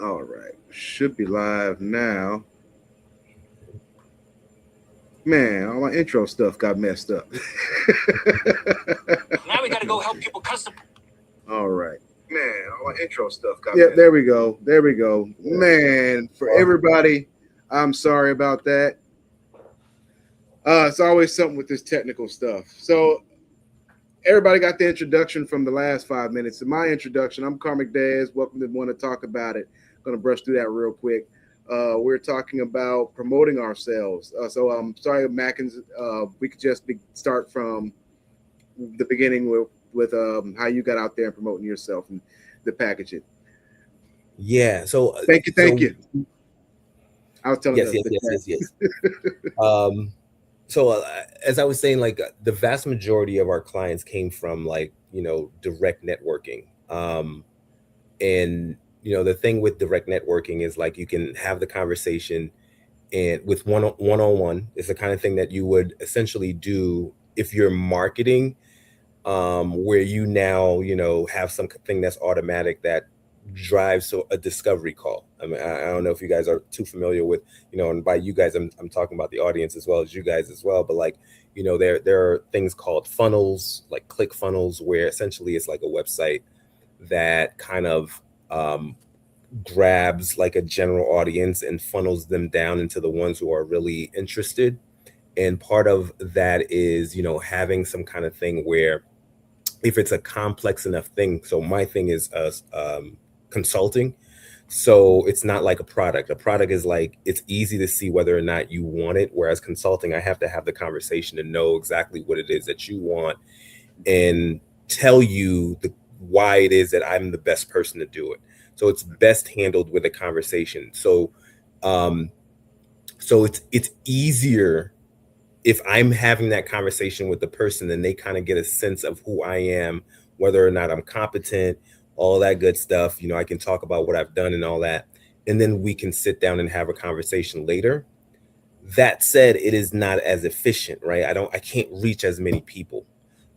All right. Should be live now. Man, all my intro stuff got messed up. Now we got to go help people custom. All right. Man, all my intro stuff got messed up. There we go. There we go. Man, for everybody, I'm sorry about that. It's always something with this technical stuff. So everybody got the introduction from the last 5 minutes. In my introduction, I'm Karmic Daz. Welcome to Want to Talk About It. I'm going to brush through that real quick. We're talking about promoting ourselves. Sorry, Mackins. We could just start from the beginning with how you got out there and promoting yourself and the packaging. Yeah. So Thank you. I was telling yes. um, so as I was saying, like the vast majority of our clients came from like direct networking. And the thing with direct networking is like you can have the conversation and with one-on-one. It's the kind of thing that you would essentially do if you're marketing, where you now have something that's automatic that drives a discovery call. I mean, I don't know if you guys are too familiar with, and by you guys, I'm talking about the audience as well as you guys as well. But like, there are things called funnels, like click funnels, where essentially it's like a website that kind of grabs like a general audience and funnels them down into the ones who are really interested. And part of that is, having some kind of thing where if it's a complex enough thing. So my thing is consulting. So it's not like a product. A product is like it's easy to see whether or not you want it. Whereas consulting, I have to have the conversation to know exactly what it is that you want and tell you why it is that I'm the best person to do it. So it's best handled with a conversation. Um, so it's easier if I'm having that conversation with the person, then they kind of get a sense of who I am, whether or not I'm competent, all that good stuff. I can talk about what I've done and all that. And then we can sit down and have a conversation later. That said, it is not as efficient, right? I can't reach as many people.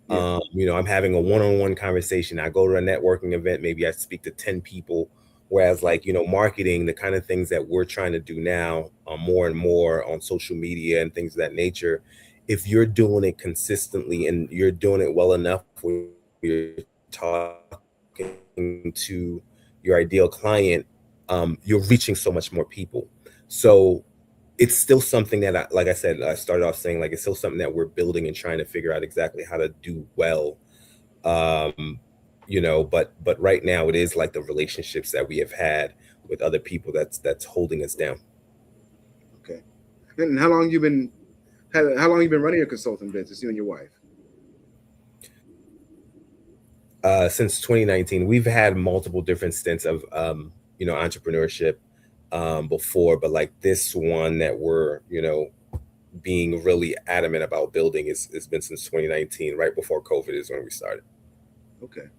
Yeah. I'm having a one-on-one conversation. I go to a networking event, maybe I speak to 10 people. Whereas like, marketing, the kind of things that we're trying to do now, more and more on social media and things of that nature, if you're doing it consistently and you're doing it well enough where you're talking to your ideal client, you're reaching so much more people. So it's still something that like I said, I started off saying like it's still something that we're building and trying to figure out exactly how to do well. um but right now it is like the relationships that we have had with other people that's holding us down. Okay. And how long you been running your consulting business? You and your wife. Since 2019 we've had multiple different stints of entrepreneurship before, but like this one that we're being really adamant about building is it's been since 2019, right before COVID is when we started. Okay.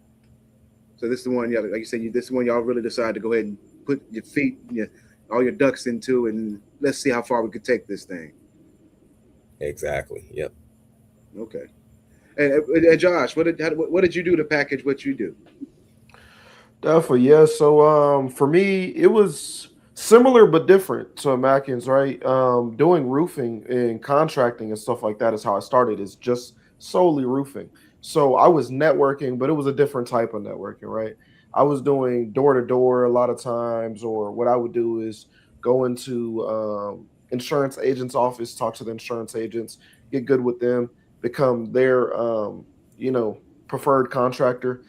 So this is the one, yeah, like you said, this is one y'all really decided to go ahead and put your feet, all your ducks into, and let's see how far we could take this thing. Exactly, yep. Okay. And Josh, what did you do to package what you do? Definitely, yeah. So for me, it was similar but different to Mackins, right? Doing roofing and contracting and stuff like that is how I started. Is just solely roofing. So I was networking, but it was a different type of networking, right? I was doing door to door a lot of times, or what I would do is go into insurance agents' office, talk to the insurance agents, get good with them, become their you know preferred contractor.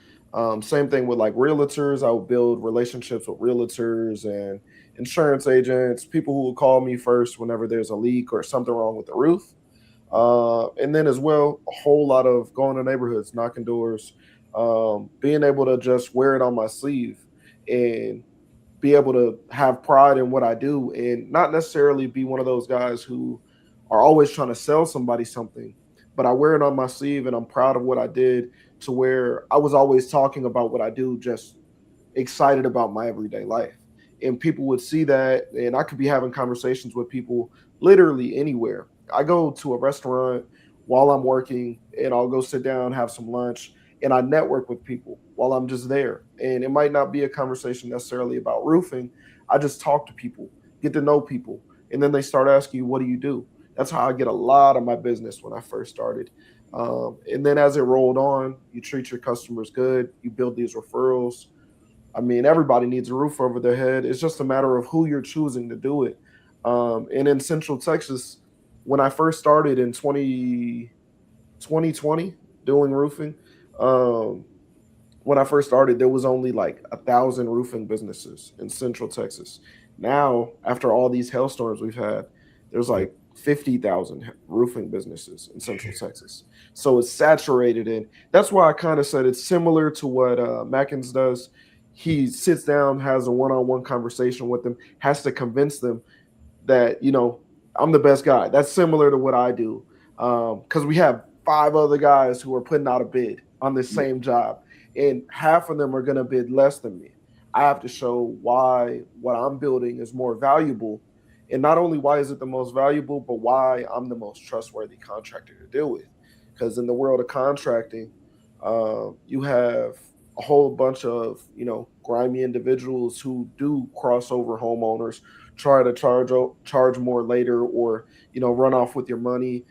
Same thing with like realtors. I would build relationships with realtors and insurance agents, people who will call me first whenever there's a leak or something wrong with the roof. And then as well, a whole lot of going to neighborhoods, knocking doors, being able to just wear it on my sleeve and be able to have pride in what I do and not necessarily be one of those guys who are always trying to sell somebody something, but I wear it on my sleeve and I'm proud of what I did to where I was always talking about what I do, just excited about my everyday life. And people would see that, and I could be having conversations with people literally anywhere. I go to a restaurant while I'm working, and I'll go sit down, have some lunch, and I network with people. while I'm just there. And it might not be a conversation necessarily about roofing. I just talk to people, get to know people, and then they start asking you, what do you do? That's how I get a lot of my business when I first started. And then as it rolled on, you treat your customers good, you build these referrals. I mean, everybody needs a roof over their head. It's just a matter of who you're choosing to do it. And in Central Texas, when I first started in 2020 doing roofing, um, when I first started, there was only like 1,000 roofing businesses in Central Texas. Now, after all these hailstorms we've had, there's like 50,000 roofing businesses in Central Texas. So it's saturated, and that's why I kind of said it's similar to what Mackins does. He sits down, has a one-on-one conversation with them, has to convince them that, I'm the best guy. That's similar to what I do, because we have 5 other guys who are putting out a bid on this same job, and half of them are going to bid less than me. I have to show why what I'm building is more valuable, and not only why is it the most valuable, but why I'm the most trustworthy contractor to deal with. Because in the world of contracting, you have a whole bunch of grimy individuals who do crossover homeowners, try to charge more later, or run off with your money,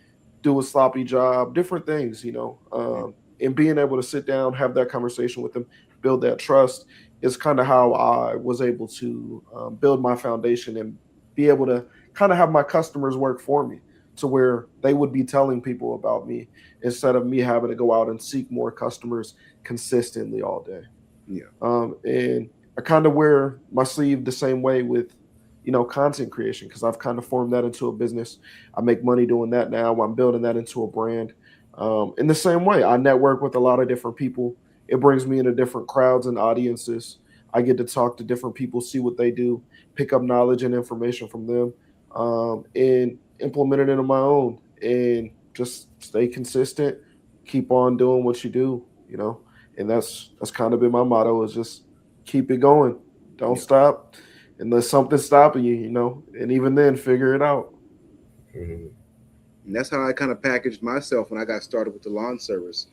do a sloppy job, different things. And being able to sit down, have that conversation with them, build that trust is kind of how I was able to build my foundation and be able to kind of have my customers work for me, to where they would be telling people about me instead of me having to go out and seek more customers consistently all day. Yeah. And I kind of wear my sleeve the same way with, content creation, because I've kind of formed that into a business. I make money doing that now. I'm building that into a brand. In the same way, I network with a lot of different people. It brings me into different crowds and audiences. I get to talk to different people, see what they do, pick up knowledge and information from them, and implement it into my own, and just stay consistent, keep on doing what you do, and that's kind of been my motto, is just keep it going. Don't stop unless something's stopping you, and even then figure it out. Mhm. And that's how I kind of packaged myself when I got started with the lawn service.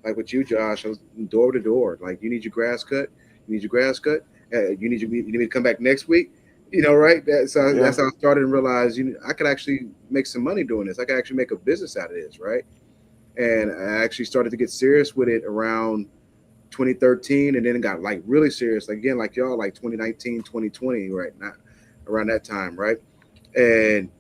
Like with you, Josh, I was door to door. Like, you need your grass cut. You need your grass cut. You need me to come back next week. Right? That's Yeah. how I started and realized I could actually make some money doing this. I could actually make a business out of this, right? And I actually started to get serious with it around 2013, and then it got like really serious, like, again, like y'all, like 2019, 2020, right now, around that time, right? And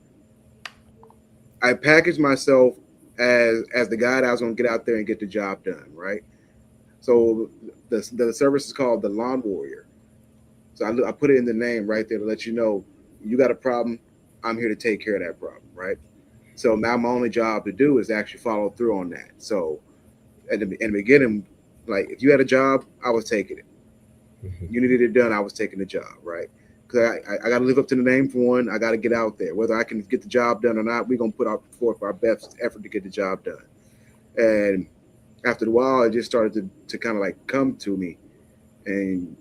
I packaged myself as the guy that I was going to get out there and get the job done, right? So the service is called the Lawn Warrior. So I put it in the name right there to let you know, you got a problem, I'm here to take care of that problem, right? So now my only job to do is actually follow through on that. So in the beginning, like, if you had a job, I was taking it. Mhm. You needed it done, I was taking the job, right? Because I got to live up to the name, for one. I got to get out there. Whether I can get the job done or not, we're going to put forth our best effort to get the job done. And after a while, it just started to kind of like come to me and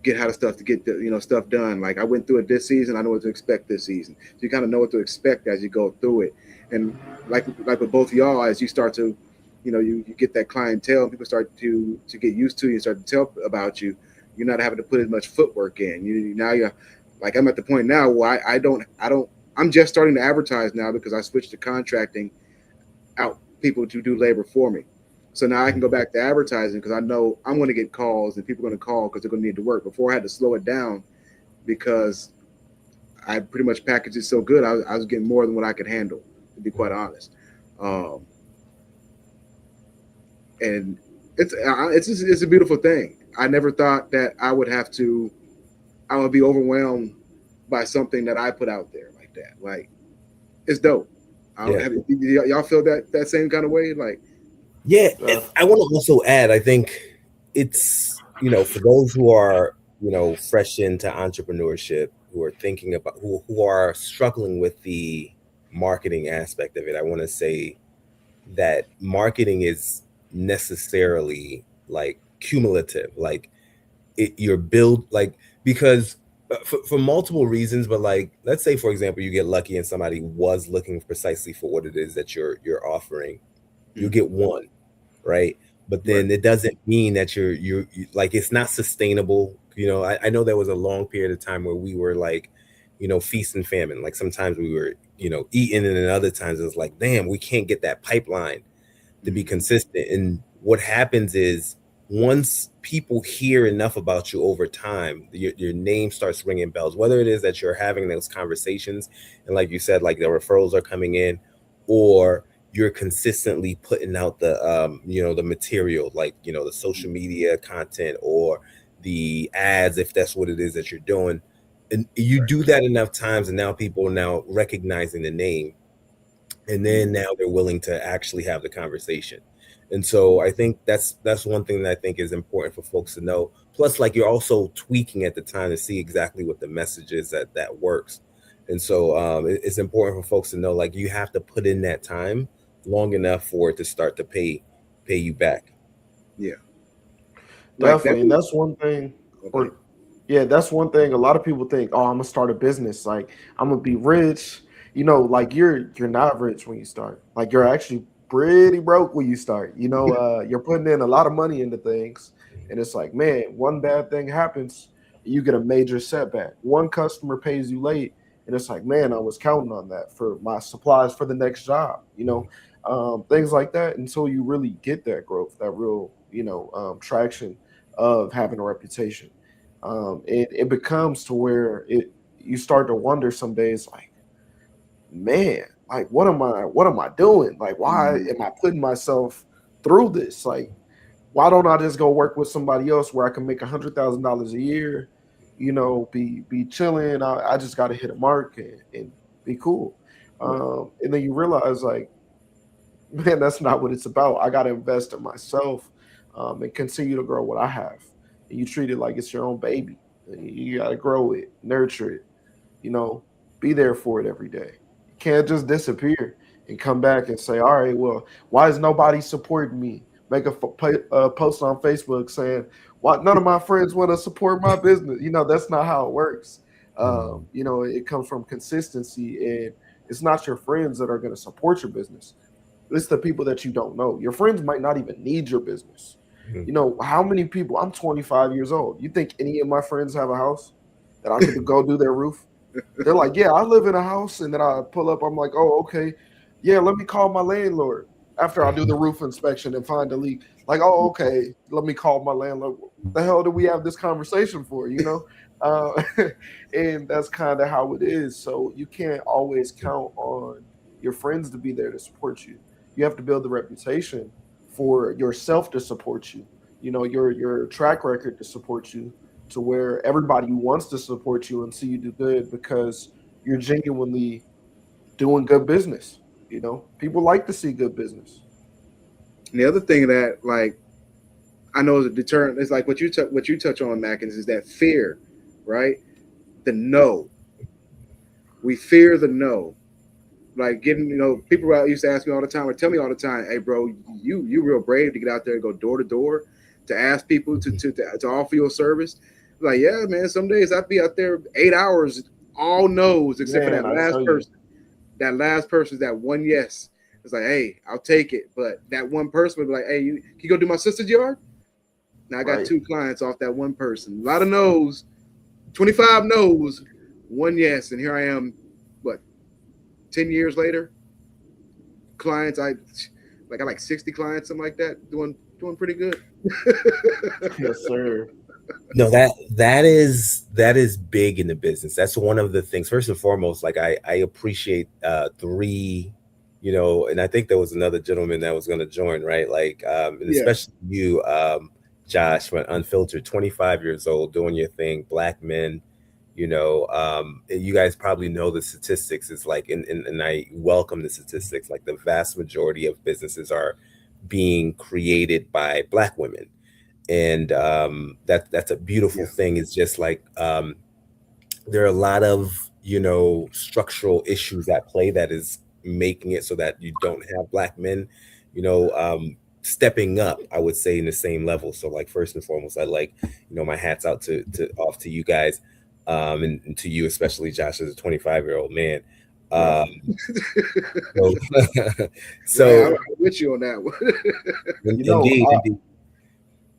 get how to stuff to get the stuff done. Like, I went through it this season, I know what to expect this season. So you kind of know what to expect as you go through it. And like with both of y'all, as you start to, you get that clientele, and people start to get used to you and start to tell about you. You're not having to put as much footwork in. Now you're like, I'm at the point now where I'm just starting to advertise now, because I switched to contracting out people to do labor for me. So now I can go back to advertising, because I know I'm going to get calls and people are going to call because they're going to need to work. Before, I had to slow it down because I pretty much packaged it so good. I was getting more than what I could handle, to be quite honest. Um, and it's a beautiful thing. I never thought that I would be overwhelmed by something that I put out there like that. Like, it's dope. Yeah. Y'all feel that same kind of way? Like, Yeah, and I want to also add, I think it's, for those who are, fresh into entrepreneurship, who are thinking about, who are struggling with the marketing aspect of it, I want to say that marketing is necessarily like cumulative. Like, you're built, like, because for multiple reasons, but like, let's say, for example, you get lucky and somebody was looking precisely for what it is that you're offering. You get one, right? but then it doesn't mean that you're like, it's not sustainable. I know there was a long period of time where we were like, feast and famine. Like sometimes we were, eating, and then other times it was like, damn, we can't get that pipeline to be consistent. And what happens is, once people hear enough about you over time, your name starts ringing bells, whether it is that you're having those conversations and, like you said, like the referrals are coming in, or you're consistently putting out the material, like, the social media content or the ads, if that's what it is that you're doing. And you do that enough times, and now people are now recognizing the name, and then now they're willing to actually have the conversation. And so I think that's one thing that I think is important for folks to know. Plus, like, you're also tweaking at the time to see exactly what the message is that works. And so it's important for folks to know, like, you have to put in that time long enough for it to start to pay you back. Yeah, definitely. And that's one thing. Yeah, that's one thing. A lot of people think, oh, I'm gonna start a business, like I'm gonna be rich. Like you're not rich when you start. Like you're actually pretty broke when you start. You're putting in a lot of money into things, and it's like, man, one bad thing happens, you get a major setback. One customer pays you late, and it's like, man, I was counting on that for my supplies for the next job. Things like that, until you really get that growth, that real, traction of having a reputation. It becomes to where you start to wonder some days, like, man, like what am I doing? Like, why am I putting myself through this? Like, why don't I just go work with somebody else where I can make $100,000 a year? Be chilling. I just got to hit a mark and be cool. And then you realize, like, man, that's not what it's about. I got to invest in myself and continue to grow what I have. And you treat it like it's your own baby. You got to grow it, nurture it, be there for it every day. You can't just disappear and come back and say, all right, well, why is nobody supporting me? Make a post on Facebook saying, why none of my friends want to support my business? That's not how it works. It comes from consistency, and it's not your friends that are going to support your business. It's the people that you don't know. Your friends might not even need your business. How many people? I'm 25 years old. You think any of my friends have a house that I could go do their roof? They're like, yeah, I live in a house. And then I pull up. I'm like, oh, okay. Yeah, let me call my landlord after I do the roof inspection and find a leak. Like, oh, okay. Let me call my landlord. What the hell do we have this conversation for, And that's kind of how it is. So you can't always count on your friends to be there to support you. You have to build the reputation for yourself to support you, your track record to support you, to where everybody wants to support you and see you do good because you're genuinely doing good business. People like to see good business. And the other thing that, like, I know is a deterrent is like what you touch on, Mackins, is that fear, right? The no. We fear the no. Like getting, people used to ask me all the time, or tell me all the time, hey, bro, you real brave to get out there and go door to door to ask people to offer you a service. Like, yeah, man, some days I'd be out there 8 hours, all no's, except for that last person. That last person is that one yes. It's like, hey, I'll take it. But that one person would be like, hey, can you go do my sister's yard? Now I got 2 clients off that one person. A lot of no's, 25 no's, one yes. And here I am, 10 years later, clients, I got 60 clients, something like that, doing pretty good. Yes, sir. No, that is big in the business. That's one of the things. First and foremost, like I appreciate 3, and I think there was another gentleman that was going to join, right? Like, and especially you, Josh, from Unfiltered, 25 years old, doing your thing, Black men. You guys probably know the statistics. It's like, and I welcome the statistics. Like the vast majority of businesses are being created by Black women, and that's a beautiful thing. It's just like there are a lot of structural issues at play that is making it so that you don't have Black men, stepping up, I would say, in the same level. So, like, first and foremost, I like, my hats out to off to you guys. And to you, especially Josh, as a 25-year-old man. Um, so, Right, I'm so with you on that one. You know, indeed, indeed.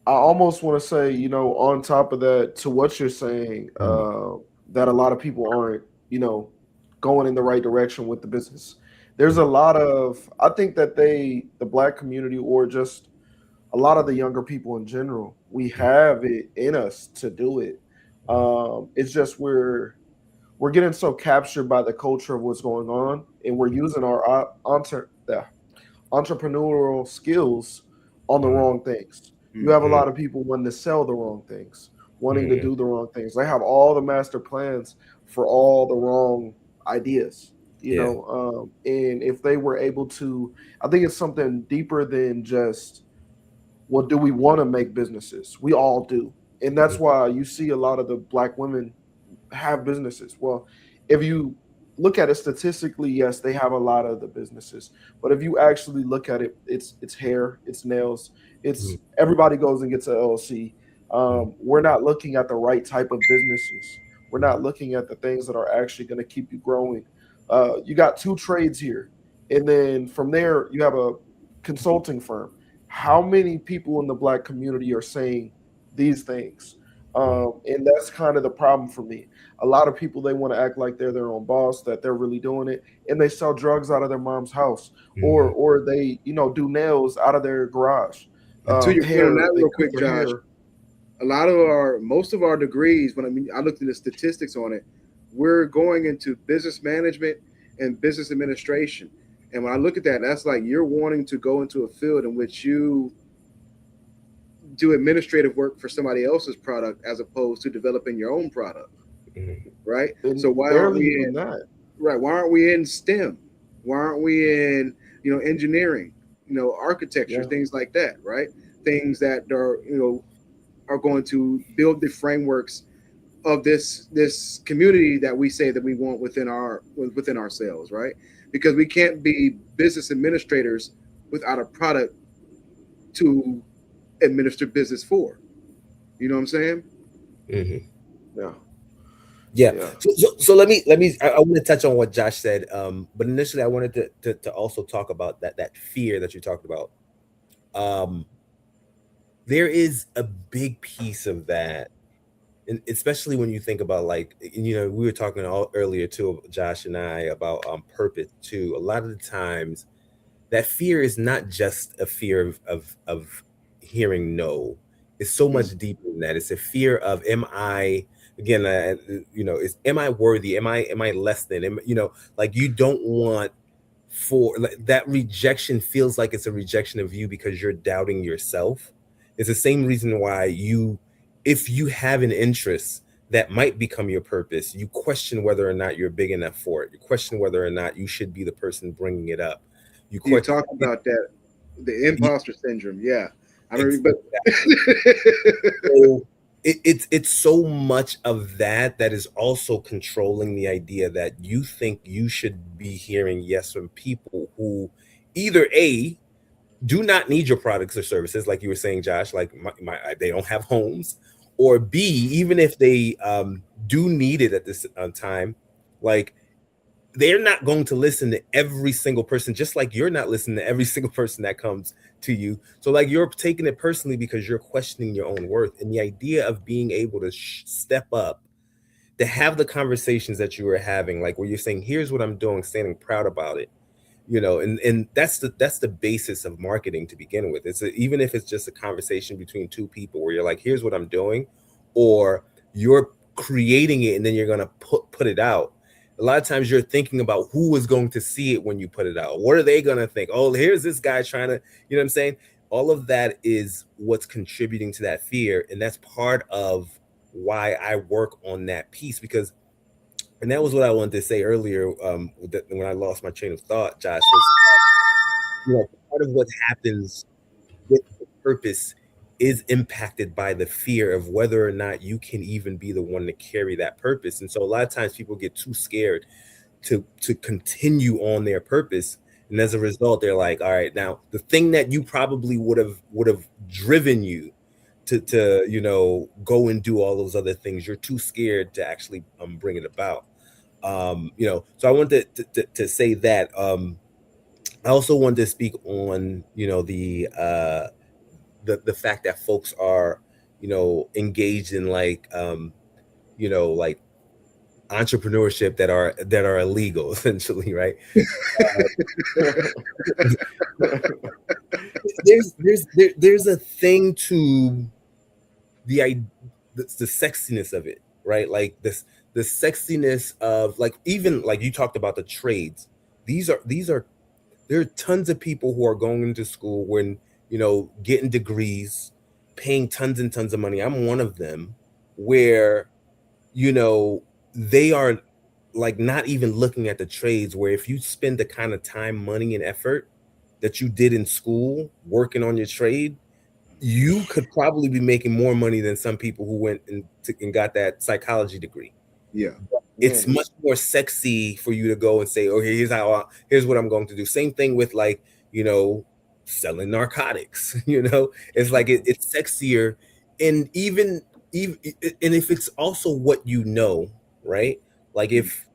I almost want to say, on top of that, to what you're saying, Mhm. that a lot of people aren't, going in the right direction with the business. There's a lot of, I think that the black community, or just a lot of the younger people in general, we have it in us to do it. It's just we're getting so captured by the culture of what's going on, and we're using our entrepreneurial skills on the Mhm. wrong things. You have a Mhm. lot of people wanting to sell the wrong things, wanting to Mhm. do the wrong things. They have all the master plans for all the wrong ideas, Yeah. and if they were able to, I think it's something deeper than just, well, do we want to make businesses? We all do. And that's Mhm. why you see a lot of the black women have businesses. Well, if you look at it statistically, yes, they have a lot of the businesses. But if you actually look at it, it's hair, it's nails, Mhm. it's everybody goes and gets an LLC. Mhm. We're not looking at the right type of businesses. We're not looking at the things that are actually going to keep you growing. You got two trades here, and then from there you have a consulting firm. How many people in the black community are saying these things? And that's kind of the problem for me. A lot of people, they want to act like they're their own boss, that they're really doing it, and they sell drugs out of their mom's house, or Mhm. they do nails out of their garage. And to your point on Hair, that, they real cut quick, their Josh, hair. most of our degrees, I looked at the statistics on it, we're going into business management and business administration. And when I look at that, that's like you're wanting to go into a field in which you do administrative work for somebody else's product as opposed to developing your own product, Mhm. right? And So why aren't barely we even in that. right? Why aren't we in STEM? Why aren't we in engineering, architecture, Yeah. things like that, right? Things that are going to build the frameworks of this community that we say that we want within ourselves, right? Because we can't be business administrators without a product to administer business for. You know what I'm saying? Mhm. Yeah. Yeah. Yeah. So I want to touch on what Josh said. But initially I wanted to also talk about that fear that you talked about. Um, there is a big piece of that, and especially when you think about, like, we were talking all earlier too, Josh and I, about purpose too. A lot of the times that fear is not just a fear of hearing no. It's so Mm. much deeper than that. It's a fear of, am I, again, is, am I worthy? Am I less than? Like, you don't want, for like, that rejection feels like it's a rejection of you because you're doubting yourself. It's the same reason why if you have an interest that might become your purpose, you question whether or not you're big enough for it. You question whether or not you should be the person bringing it up. You You question. talk about that, the Yeah, imposter syndrome. Yeah, I remember, exactly. but So it's so much of that is also controlling the idea that you think you should be hearing yes from people who either A, do not need your products or services, like you were saying, Josh, like they don't have homes, or B, even if they do need it at this time, like, they're not going to listen to every single person, just like you're not listening to every single person that comes to you. So, like, you're taking it personally because you're questioning your own worth. And the idea of being able to step up, to have the conversations that you were having, like where you're saying, here's what I'm doing, standing proud about it, and that's the basis of marketing to begin with. Even if it's just a conversation between two people where you're like, here's what I'm doing, or you're creating it and then you're going to put it out. A lot of times you're thinking about who is going to see it when you put it out. What are they going to think? Oh, here's this guy trying to, you know what I'm saying? All of that is what's contributing to that fear, and that's part of why I work on that piece. Because, and that was what I wanted to say earlier, when I lost my train of thought, Josh, was, part of what happens with the purpose is impacted by the fear of whether or not you can even be the one to carry that purpose. And so a lot of times people get too scared to continue on their purpose. And as a result, they're like, all right, now the thing that you probably would have driven you to go and do all those other things, you're too scared to actually bring it about. So I wanted to say that. I also wanted to speak on, the fact that folks are, engaged in like entrepreneurship that are illegal, essentially, right? There's a thing to the the sexiness of it, right? Like the sexiness of, like, even like you talked about the trades. These are there are tons of people who are going into school when, getting degrees, paying tons and tons of money. I'm one of them, where, you know they are, like, not even looking at the trades, where if you spend the kind of time, money, and effort that you did in school working on your trade, you could probably be making more money than some people who went and got that psychology degree. Yeah. It's Man, much more sexy for you to go and say, okay, here's what I'm going to do. Same thing with, like, selling narcotics. It's like, it's sexier. And even and if it's also what right? Like, if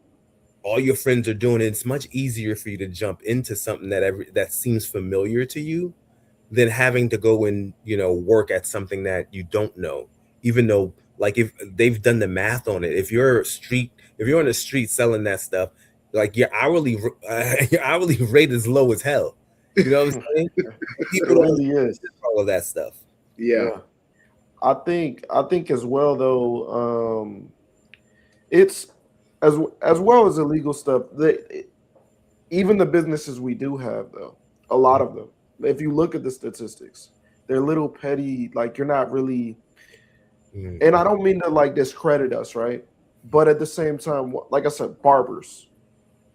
all your friends are doing it, it's much easier for you to jump into something that seems familiar to you, than having to go and, work at something that you don't know. Even though, like, if they've done the math on it, if you're on the street selling that stuff, like, your hourly rate is low as hell. You know what I'm saying? it People don't really is. understand all of that stuff. Yeah. Yeah. I think as well though, it's as well as illegal stuff. Even the businesses we do have though, a lot of them. If you look at the statistics, they're little petty. Like, you're not really, Mm. and I don't mean to like discredit us, right? But at the same time, like I said, barbers,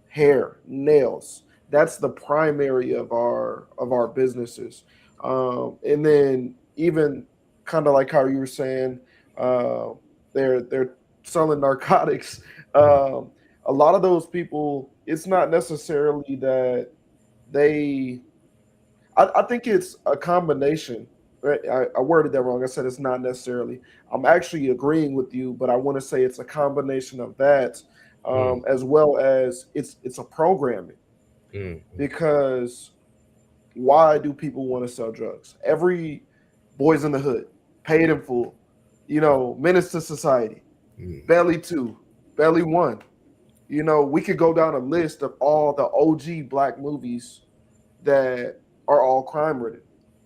hair, nails. That's the primary of our businesses. And then even kind of like how you were saying, uh, they're selling narcotics. Um, a lot of those people, it's not necessarily that they. I think it's a combination. Right? I worded that wrong. I said it's not necessarily. I'm actually agreeing with you, but I want to say it's a combination of that, Mm. as well as it's a programming. Mm. Because why do people want to sell drugs? Every boys in the hood, paid in full, menace to society, Mm. belly two, belly one. We could go down a list of all the OG black movies that are all crime ridden.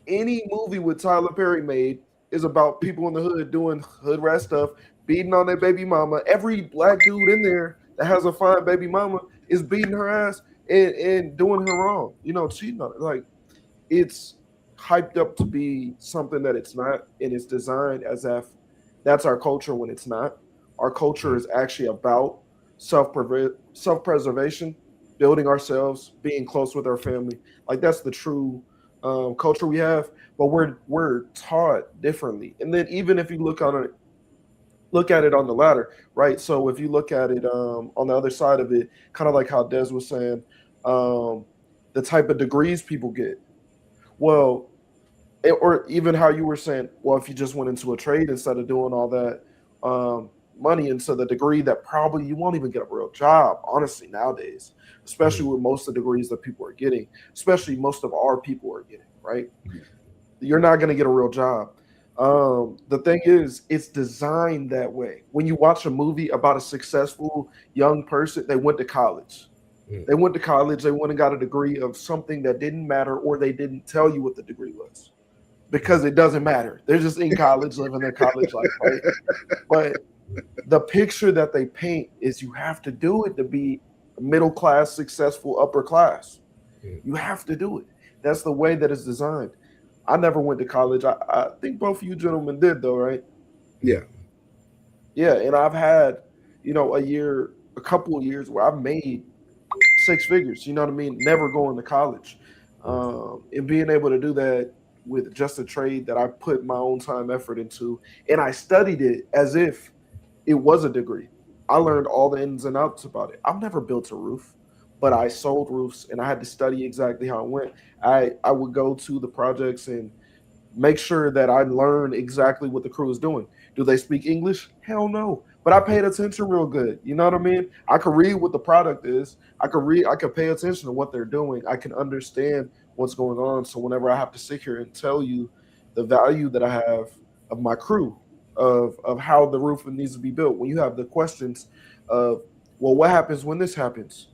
Any movie with Tyler Perry made is about people in the hood doing hood rat stuff, beating on their baby mama. Every black dude in there that has a fine baby mama is beating her ass and doing her wrong, cheating on it. Like, it's hyped up to be something that it's not, and it's designed as if that's our culture when it's not. Our culture is actually about self preservation, building ourselves, being close with our family. Like, that's the true culture we have, but we're taught differently. And then even if you look at it on the ladder, right? So if you look at it on the other side of it, kind of like how Des was saying, um, the type of degrees people get. Well, or even how you were saying, well, if you just went into a trade instead of doing all that money into the degree that probably you won't even get a real job, honestly, nowadays, especially Mm. with most of the degrees that people are getting, especially most of our people are getting, right? You're not going to get a real job. The thing is, it's designed that way. When you watch a movie about a successful young person, they went to college. Mm. They went to college, they went and got a degree of something that didn't matter, or they didn't tell you what the degree was because it doesn't matter. They're just in college, living their college life, right? But the picture that they paint is you have to do it to be middle class, successful, upper class. Mm. You have to do it. That's the way that it's designed. I never went to college. I think both of you gentlemen did, though, right? Yeah. Yeah, and I've had, a couple of years where I've made six figures. You know what I mean? Never going to college, and being able to do that with just a trade that I put my own time, effort into, and I studied it as if it was a degree. I learned all the ins and outs about it. I've never built a roof, but I sold roofs, and I had to study exactly how it went. I would go to the projects and make sure that I learn exactly what the crew is doing. Do they speak English? Hell no. but I paid attention real good. You know what I mean? I could read what the product is. I could pay attention to what they're doing. I can understand what's going on. So whenever I have to sit here and tell you the value that I have of my crew, of how the roof needs to be built, when you have the questions of, well, what happens when this happens?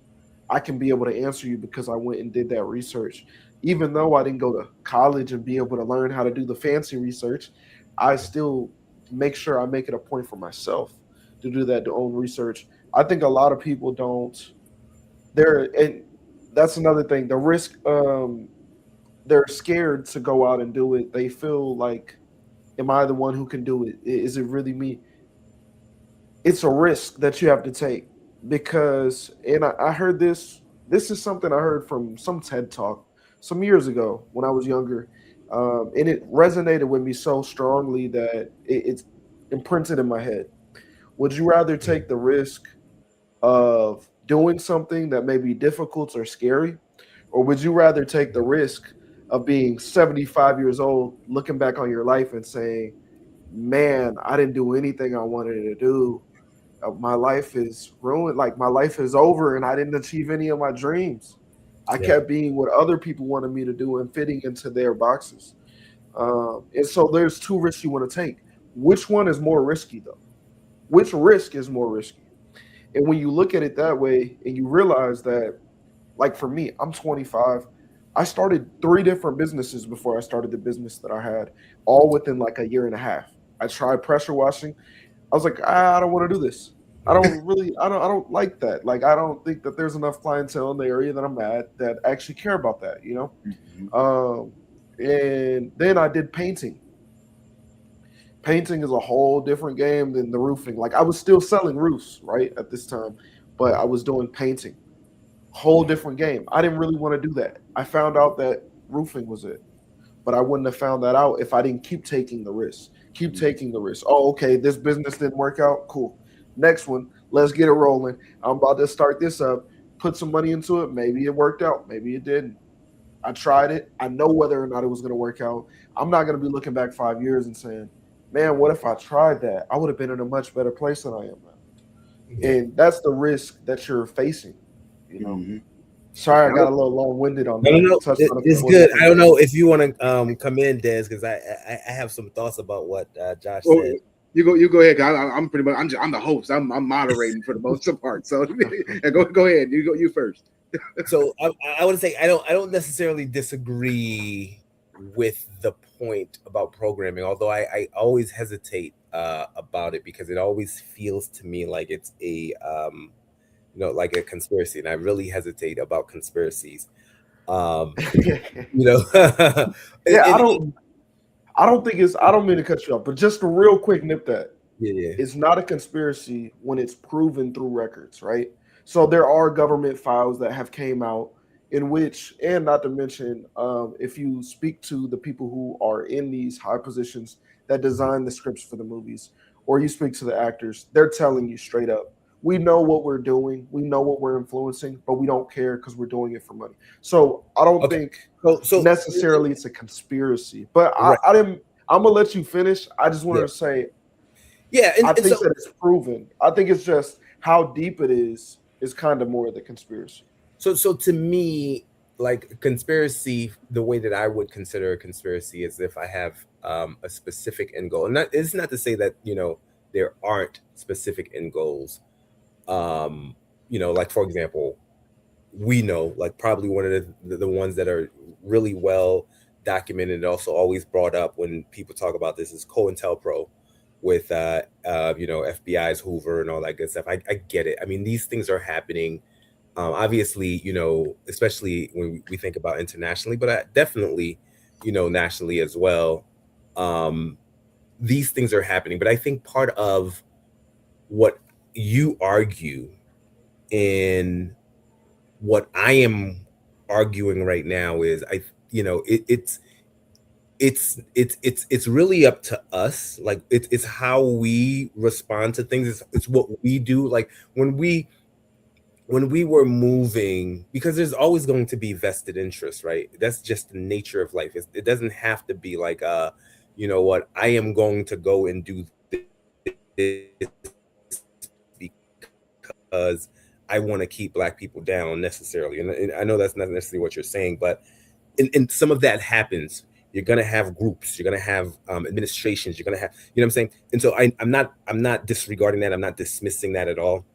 I can be able to answer you because I went and did that research. Even though I didn't go to college and be able to learn how to do the fancy research, I still make sure I make it a point for myself to do that to own research. I think a lot of people don't. And that's another thing. The risk, they're scared to go out and do it. They feel like, am I the one who can do it? Is it really me? It's a risk that you have to take because, and I heard this. This is something I heard from some TED talk some years ago when I was younger, and it resonated with me so strongly that it's imprinted in my head. Would you rather take the risk of doing something that may be difficult or scary, or would you rather take the risk of being 75 years old, looking back on your life and saying, "Man, I didn't do anything I wanted to do. My life is ruined. Like my life is over, and I didn't achieve any of my dreams. I Yeah. kept being what other people wanted me to do and fitting into their boxes." And so there's two risks you want to take. Which one is more risky, though? Which risk is more risky? And when you look at it that way and you realize that, like for me, I'm 25. I started three different businesses before I started the business that I had, all within like a year and a half. I tried pressure washing. I was like, I don't want to do this. I don't like that. Like, I don't think that there's enough clientele in the area that I'm at that actually care about that, you know? Mhm. And then I did painting. Painting is a whole different game than the roofing. Like, I was still selling roofs, right, at this time, but I was doing painting. Whole different game. I didn't really want to do that. I found out that roofing was it, but I wouldn't have found that out if I didn't keep taking the risk. Keep taking the risk. Oh, okay, this business didn't work out. Cool. Next one, let's get it rolling. I'm about to start this up. Put some money into it. Maybe it worked out. Maybe it didn't. I tried it. I know whether or not it was going to work out. I'm not going to be looking back 5 years and saying, man, what if I tried that? I would have been in a much better place than I am now. Yeah. And that's the risk that you're facing, you know. Mhm. Sorry, I got a little long-winded on No, that. no, no. Touched on a It's couple of good. different I don't things. know if you want to come in, Des, because I have some thoughts about what Josh Well, said. you go ahead. 'Cause I'm pretty much I'm the host. I'm moderating for the most part. So and go ahead. You first. So I would say I don't necessarily disagree with the point about programming, although I always hesitate about it because it always feels to me like it's a like a conspiracy, and I really hesitate about conspiracies. Um, you know, Yeah, and, I don't mean to cut you off, but just a real quick nip that yeah, it's not a conspiracy when it's proven through records, right? So there are government files that have came out in which, and not to mention, if you speak to the people who are in these high positions that design the scripts for the movies, or you speak to the actors, they're telling you straight up, we know what we're doing, we know what we're influencing, but we don't care because we're doing it for money. So I don't okay. think So necessarily it's a conspiracy, but right, I didn't. I'm gonna let you finish. I just wanted yeah, to say yeah, I and think so that it's proven. I think it's just how deep it is kind of more of the conspiracy. so to me, like conspiracy, the way that I would consider a conspiracy is if I have a specific end goal, and that is not to say that there aren't specific end goals. Um, like for example, we know like probably one of the ones that are really well documented and also always brought up when people talk about this is COINTELPRO with FBI's Hoover and all that good stuff. I get it. I mean, these things are happening. Obviously, especially when we think about internationally, but definitely, nationally as well. Um, these things are happening, but I think part of what you argue in what I am arguing right now is it's really up to us. Like it's how we respond to things. It's what we do. Like when we were moving, because there's always going to be vested interest, right? That's just the nature of life. It doesn't have to be like you know what, I am going to go and do this because I want to keep Black people down necessarily. And I know that's not necessarily what you're saying, but in some of that happens. You're gonna have groups. You're gonna have administrations. You're gonna have, you know what I'm saying. And so I'm not disregarding that. I'm not dismissing that at all.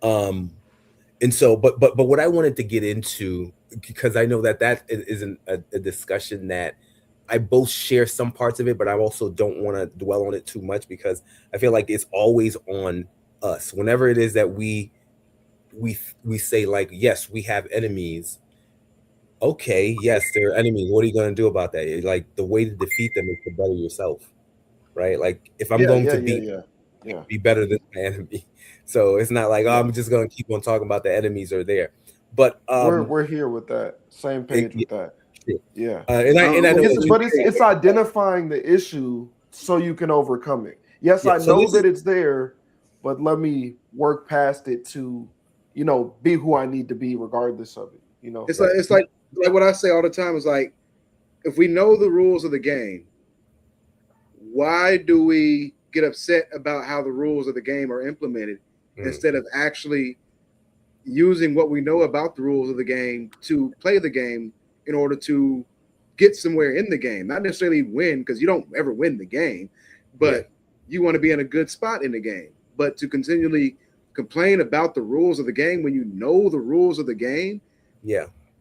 And so, but what I wanted to get into, because I know that isn't a discussion that I both share some parts of it, but I also don't want to dwell on it too much, because I feel like it's always on us. Whenever it is that we say, like, yes, we have enemies. Okay, yes, they're enemies. What are you going to do about that? Like, the way to defeat them is to better yourself, right? Like, if I'm going to be better than my enemy. So it's not like, oh, I'm just going to keep on talking about the enemies are there. But we're here with that same page with that. Yeah, and I know it's identifying the issue so you can overcome it. Yes, I know that it's there, but let me work past it to, be who I need to be regardless of it. It's like what I say all the time is, like, if we know the rules of the game, why do we get upset about how the rules of the game are implemented instead of actually using what we know about the rules of the game to play the game in order to get somewhere in the game? Not necessarily win, because you don't ever win the game, but you want to be in a good spot in the game. But to continually complain about the rules of the game when you know the rules of the game,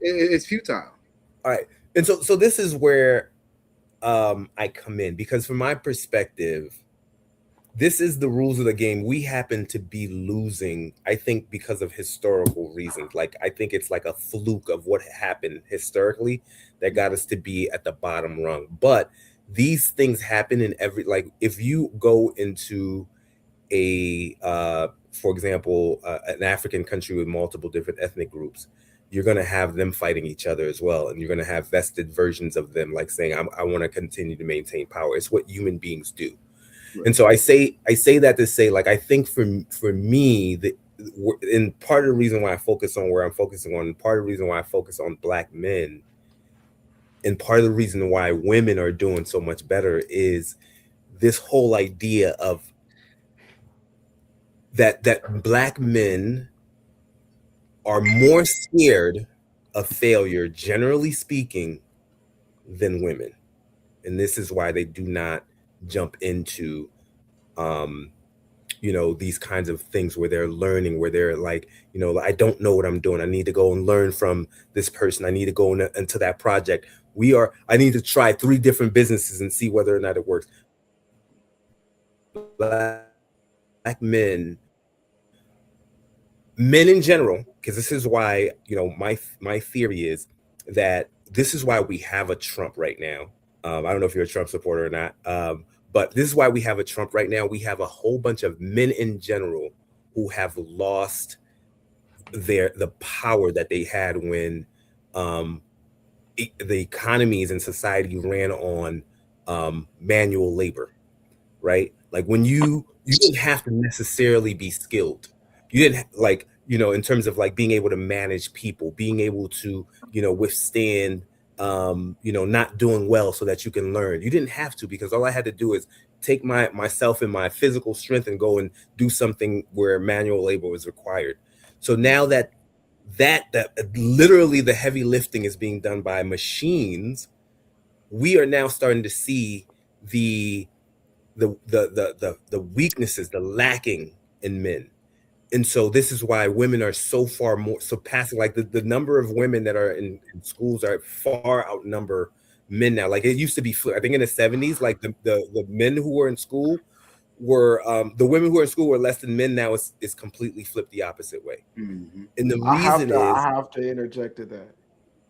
it's futile. All right. And so this is where I come in, because from my perspective, this is the rules of the game. We happen to be losing, I think, because of historical reasons. Like, I think it's like a fluke of what happened historically that got us to be at the bottom rung. But these things happen in every, like, if you go into for example, an African country with multiple different ethnic groups, you're going to have them fighting each other as well. And you're going to have vested versions of them, like saying, I want to continue to maintain power. It's what human beings do. Right. And so I say that to say, like, I think for me, and part of the reason why I focus on where I'm focusing on, part of the reason why I focus on Black men, and part of the reason why women are doing so much better, is this whole idea of that Black men are more scared of failure, generally speaking, than women. And this is why they do not jump into these kinds of things where they're learning, where they're like, I don't know what I'm doing. I need to go and learn from this person. I need to go into that project. I need to try 3 different businesses and see whether or not it works. Black men in general, because this is why, my theory is that this is why we have a Trump right now. I don't know if you're a Trump supporter or not, but this is why we have a Trump right now. We have a whole bunch of men in general who have lost the power that they had when the economies and society ran on manual labor, right? Like, when you didn't have to necessarily be skilled. You didn't in terms of like being able to manage people, being able to, withstand, not doing well so that you can learn. You didn't have to, because all I had to do is take myself and my physical strength and go and do something where manual labor was required. So now that literally the heavy lifting is being done by machines, we are now starting to see the weaknesses, the lacking in men. And so this is why women are so far more surpassing, like the number of women that are in schools are far outnumber men now. Like, it used to be, I think in the 70s, like the men who were in school were, the women who are in school were less than men. Now it's completely flipped the opposite way. Mm-hmm. And the reason I have to interject to that.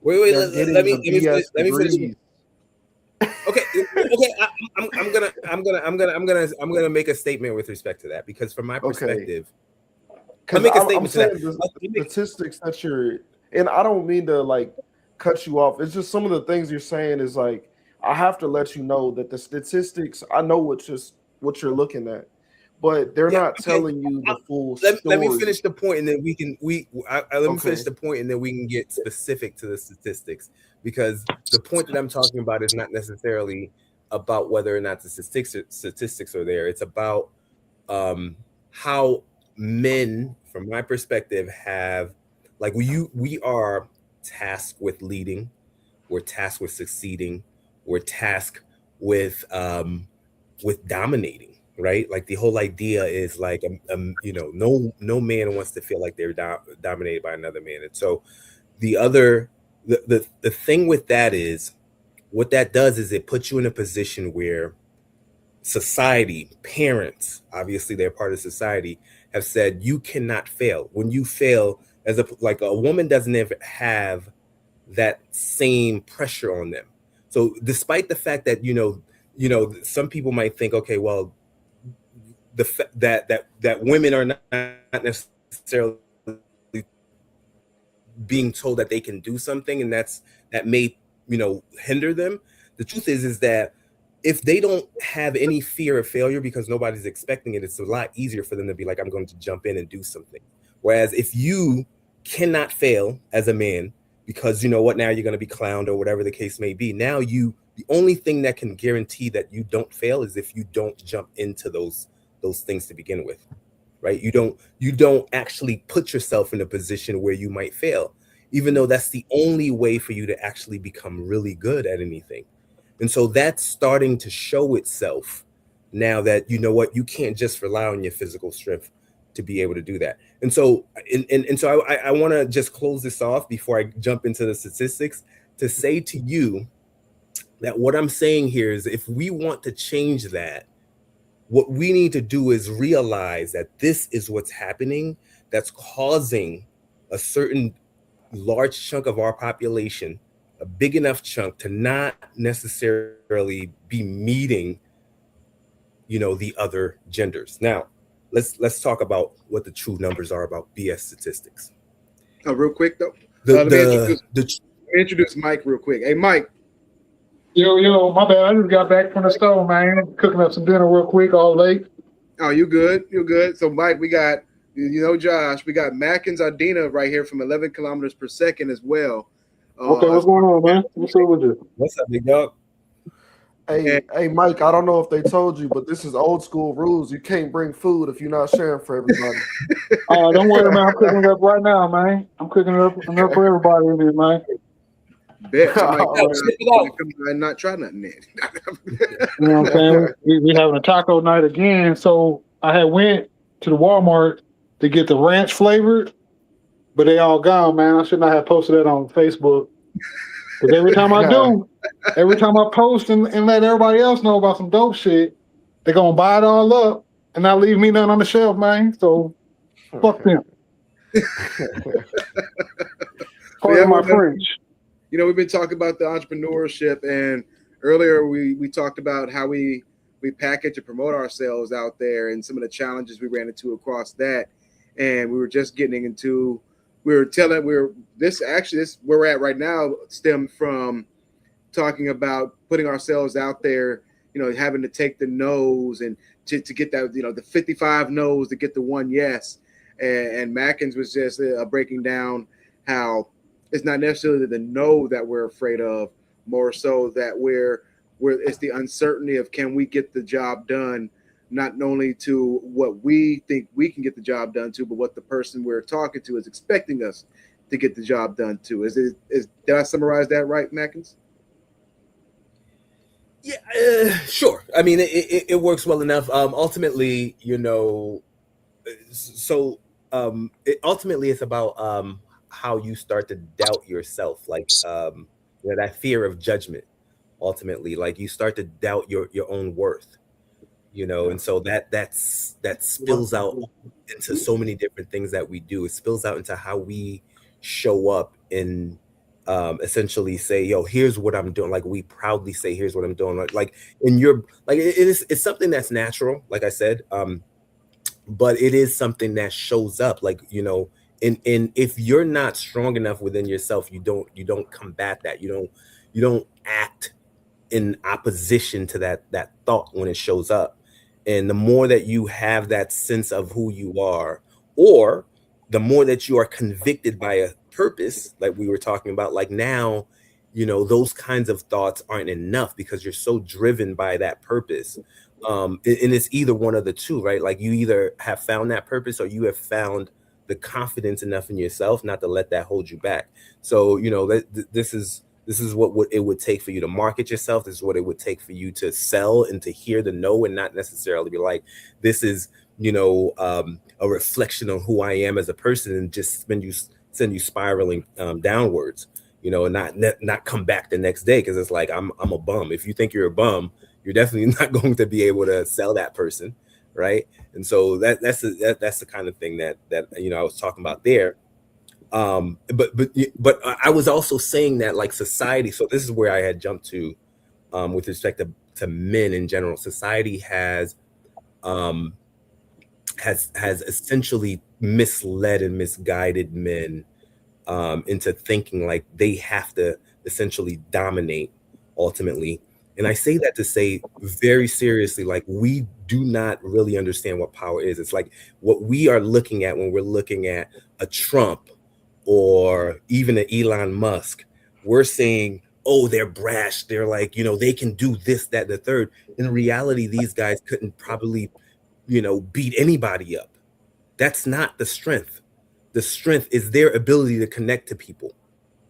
Wait, let me finish. Okay. I'm gonna make a statement with respect to that, because from my perspective, I'll make a statement to that. The statistics that you're, and I don't mean to like cut you off. It's just some of the things you're saying is like, I have to let you know that the statistics, I know what you're looking at, but they're not telling you the full story. Let me finish the point, and then we can finish the point, and then we can get specific to the statistics, because the point that I'm talking about is not necessarily about whether or not the statistics are there. It's about how men from my perspective, have like we are tasked with leading, we're tasked with succeeding, we're tasked with dominating, right? Like the whole idea is like no man wants to feel like they're dominated by another man. And so the other the thing with that is, what that does is it puts you in a position where society, parents, obviously they're part of society, have said you cannot fail. When you fail, as a woman doesn't ever have that same pressure on them. So despite the fact that some people might think, okay, well, that women are not necessarily being told that they can do something, and that may hinder them. The truth is that if they don't have any fear of failure because nobody's expecting it, it's a lot easier for them to be like, I'm going to jump in and do something. Whereas if you cannot fail as a man because now you're going to be clowned or whatever the case may be, now the only thing that can guarantee that you don't fail is if you don't jump into those things to begin with, right? You don't actually put yourself in a position where you might fail, even though that's the only way for you to actually become really good at anything. And so that's starting to show itself now that you can't just rely on your physical strength to be able to do that. And so I want to just close this off before I jump into the statistics to say to you that what I'm saying here is, if we want to change that, what we need to do is realize that this is what's happening that's causing a certain large chunk of our population, a big enough chunk, to not necessarily be meeting the other genders. Now let's talk about what the true numbers are about BS statistics. Real quick though, let me introduce Mike real quick. Hey, Mike. Yo, my bad. I just got back from the store, man. Cooking up some dinner real quick, all late. Oh, you good? You good? So, Mike, we got Josh. We got Mackins Ardina right here from 11 kilometers per second as well. Okay, what's going on, man? What's up with you? What's up, big dog? Hey, Mike, I don't know if they told you, but this is old school rules. You can't bring food if you're not sharing for everybody. Oh, don't worry, man. I'm cooking it up right now, man. I'm cooking it up for everybody in here, man. Bet. I not try nothing then. You know what I'm saying? We having a taco night again. So I had went to the Walmart to get the ranch flavored, but they all gone, man. I should not have posted that on Facebook. Because every time I post and let everybody else know about some dope shit, they're going to buy it all up and not leave me none on the shelf, man. So, fuck them. Pardon my French. We've been talking about the entrepreneurship, and earlier we talked about how we package and promote ourselves out there and some of the challenges we ran into across that. And we were just getting into, this where we're at right now stemmed from talking about putting ourselves out there, having to take the no's and to get that, the 55 no's to get the one yes. And Mackins was just breaking down how it's not necessarily the no that we're afraid of, more so that it's the uncertainty of, can we get the job done, not only to what we think we can get the job done to, but what the person we're talking to is expecting us to get the job done to. Did I summarize that right, Mackins? Yeah, sure. I mean, it works well enough. Ultimately, ultimately it's about how you start to doubt yourself, like that fear of judgment. Ultimately, like you start to doubt your own worth, and so that spills out into so many different things that we do. It spills out into how we show up and essentially say, yo, here's what I'm doing. Like we proudly say, here's what I'm doing. Like it's something that's natural, like I said, but it is something that shows up, like, and if you're not strong enough within yourself, you don't combat that. You don't act in opposition to that thought when it shows up. And the more that you have that sense of who you are, or the more that you are convicted by a purpose, like we were talking about, like now, those kinds of thoughts aren't enough because you're so driven by that purpose. And it's either one of the two, right? Like you either have found that purpose or you have found the confidence enough in yourself not to let that hold you back. So, you know, this is what it would take for you to market yourself. This is what it would take for you to sell and to hear the no, and not necessarily be like, this is, you know, a reflection on who I am as a person, and just send you spiraling downwards, you know, and not come back the next day because it's like I'm a bum. If you think you're a bum, you're definitely not going to be able to sell that person, right? And so that's the kind of thing that you know I was talking about there. But I was also saying that, like, society. So this is where I had jumped to, with respect to men in general. Society has essentially misled and misguided men into thinking like they have to essentially dominate ultimately. And I say that to say very seriously, like, we do not really understand what power is. It's like what we are looking at when we're looking at a Trump or even an Elon Musk. We're saying, oh, they're brash. They're like, you know, they can do this, that, and the third. In reality, these guys couldn't probably, you know, beat anybody up. That's not the strength. The strength is their ability to connect to people.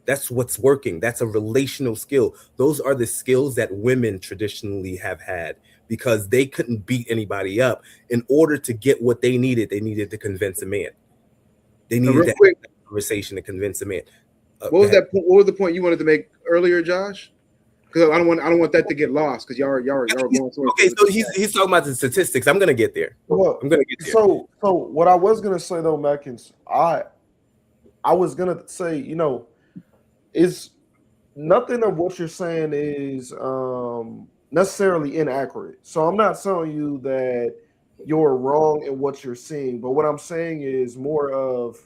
That's what's working. That's a relational skill. Those are the skills that women traditionally have had, because they couldn't beat anybody up. In order to get what they needed to convince a man. They needed to have that conversation to convince a man. What was that? What was the point you wanted to make earlier, Josh? Because I don't want that to get lost. Because y'all are going through. Okay, so he's talking about the statistics. I'm gonna get there. Well, I'm gonna get there. So what I was gonna say though, Mackins, I was gonna say, you know, is nothing of what you're saying is necessarily inaccurate. So I'm not telling you that you're wrong in what you're seeing, but what I'm saying is more of,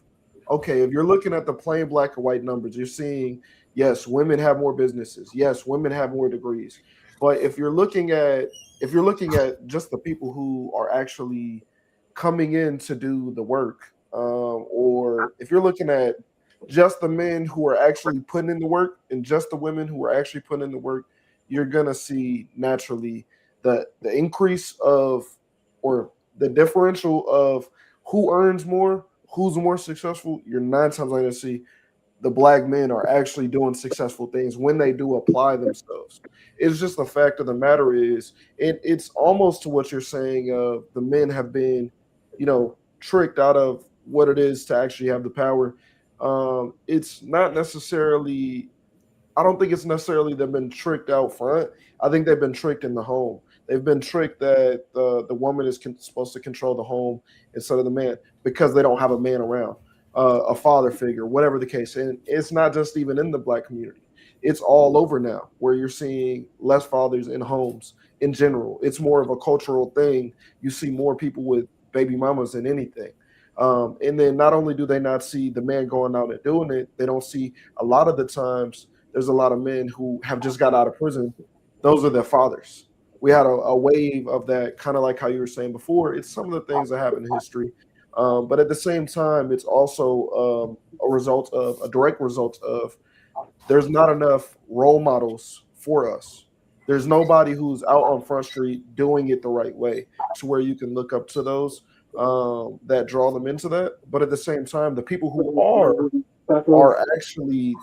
okay, if you're looking at the plain black and white numbers, you're seeing, yes, women have more businesses. Yes, women have more degrees. But if you're looking at just the people who are actually coming in to do the work, or if you're looking at just the men who are actually putting in the work and just the women who are actually putting in the work, you're gonna see naturally the increase of, or the differential of who earns more, who's more successful. You're 9 times going to see the black men are actually doing successful things when they do apply themselves. It's just the fact of the matter is, it's almost to what you're saying of the men have been, you know, tricked out of what it is to actually have the power. It's not necessarily, I don't think it's necessarily they've been tricked out front. I think they've been tricked in the home. They've been tricked that the woman is supposed to control the home instead of the man, because they don't have a man around, a father figure, whatever the case. And it's not just even in the black community. It's all over now, where you're seeing less fathers in homes in general. It's more of a cultural thing. You see more people with baby mamas than anything. And then not only do they not see the man going out and doing it, they don't see, a lot of the times, there's a lot of men who have just got out of prison. Those are their fathers. We had a wave of that, kind of like how you were saying before. It's some of the things that happen in history. But at the same time, it's also a direct result of there's not enough role models for us. There's nobody who's out on Front Street doing it the right way to where you can look up to those that draw them into that. But at the same time, the people who are actually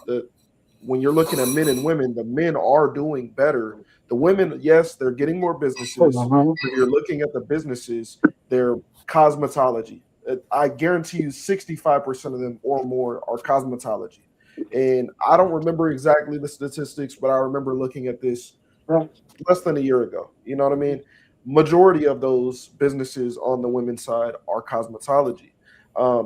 when you're looking at men and women, the men are doing better. The women, yes, they're getting more businesses. When you're looking at the businesses, they're cosmetology. I guarantee you 65% of them or more are cosmetology. And I don't remember exactly the statistics, but I remember looking at this less than a year ago. You know what I mean? Majority of those businesses on the women's side are cosmetology.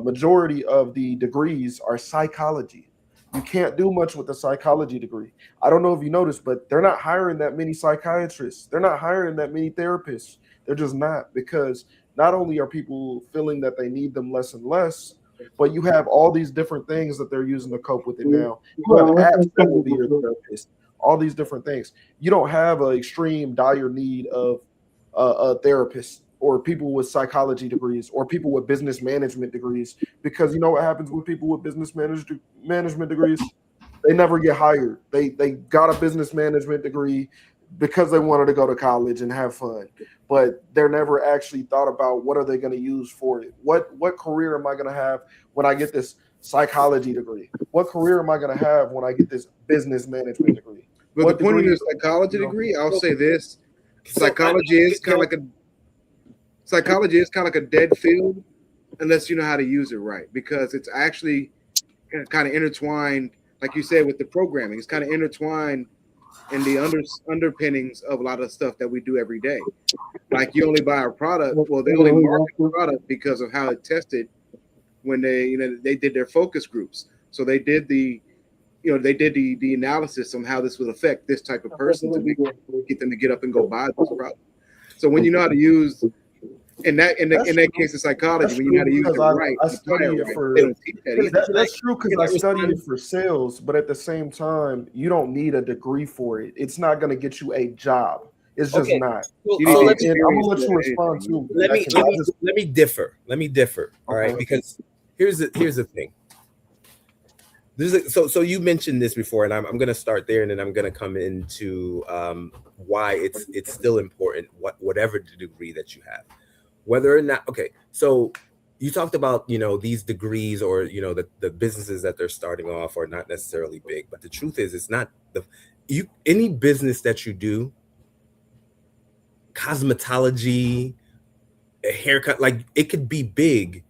Majority of the degrees are psychology. You can't do much with a psychology degree. I don't know if you noticed, but they're not hiring that many psychiatrists. They're not hiring that many therapists. They're just not, because not only are people feeling that they need them less and less, but you have all these different things that they're using to cope with it now. You have apps that will be your therapist, all these different things. You don't have an extreme dire need of a therapist or people with psychology degrees or people with business management degrees, because you know what happens with people with business management degrees? They never get hired. They got a business management degree. because they wanted to go to college and have fun, but they're never actually thought about what are they going to use for it. What career am I going to have when I get this psychology degree? What career am I going to have when I get this business management degree? But What the point of degree- the psychology degree, I'll say this: So, psychology is kind of like a dead field unless you know how to use it right, because it's actually kind of intertwined, like you said, with the programming. It's kind of intertwined in the underpinnings of a lot of stuff that we do every day. Like you only buy a product, well, they only market the product because of how it tested when they did their focus groups. So they did the analysis on how this would affect this type of person to get them to get up and go buy this product. So when you know how to use in that case of psychology, when you know how to use it right, I study it for they don't teach that either. that's true because I study it for sales, but at the same time, you don't need a degree for it. It's not going to get you a job. It's just Okay. not. So, You so need let's, to And I'm gonna let you experience respond too. let me differ. Let me differ. All right, Okay. because here's the thing. So you mentioned this before, and I'm going to start there, and then I'm going to come into why it's still important, whatever degree that you have, whether or not. Okay, so you talked about these degrees or the businesses that they're starting off are not necessarily big, but the truth is it's not any business that you do, cosmetology, a haircut, like it could be big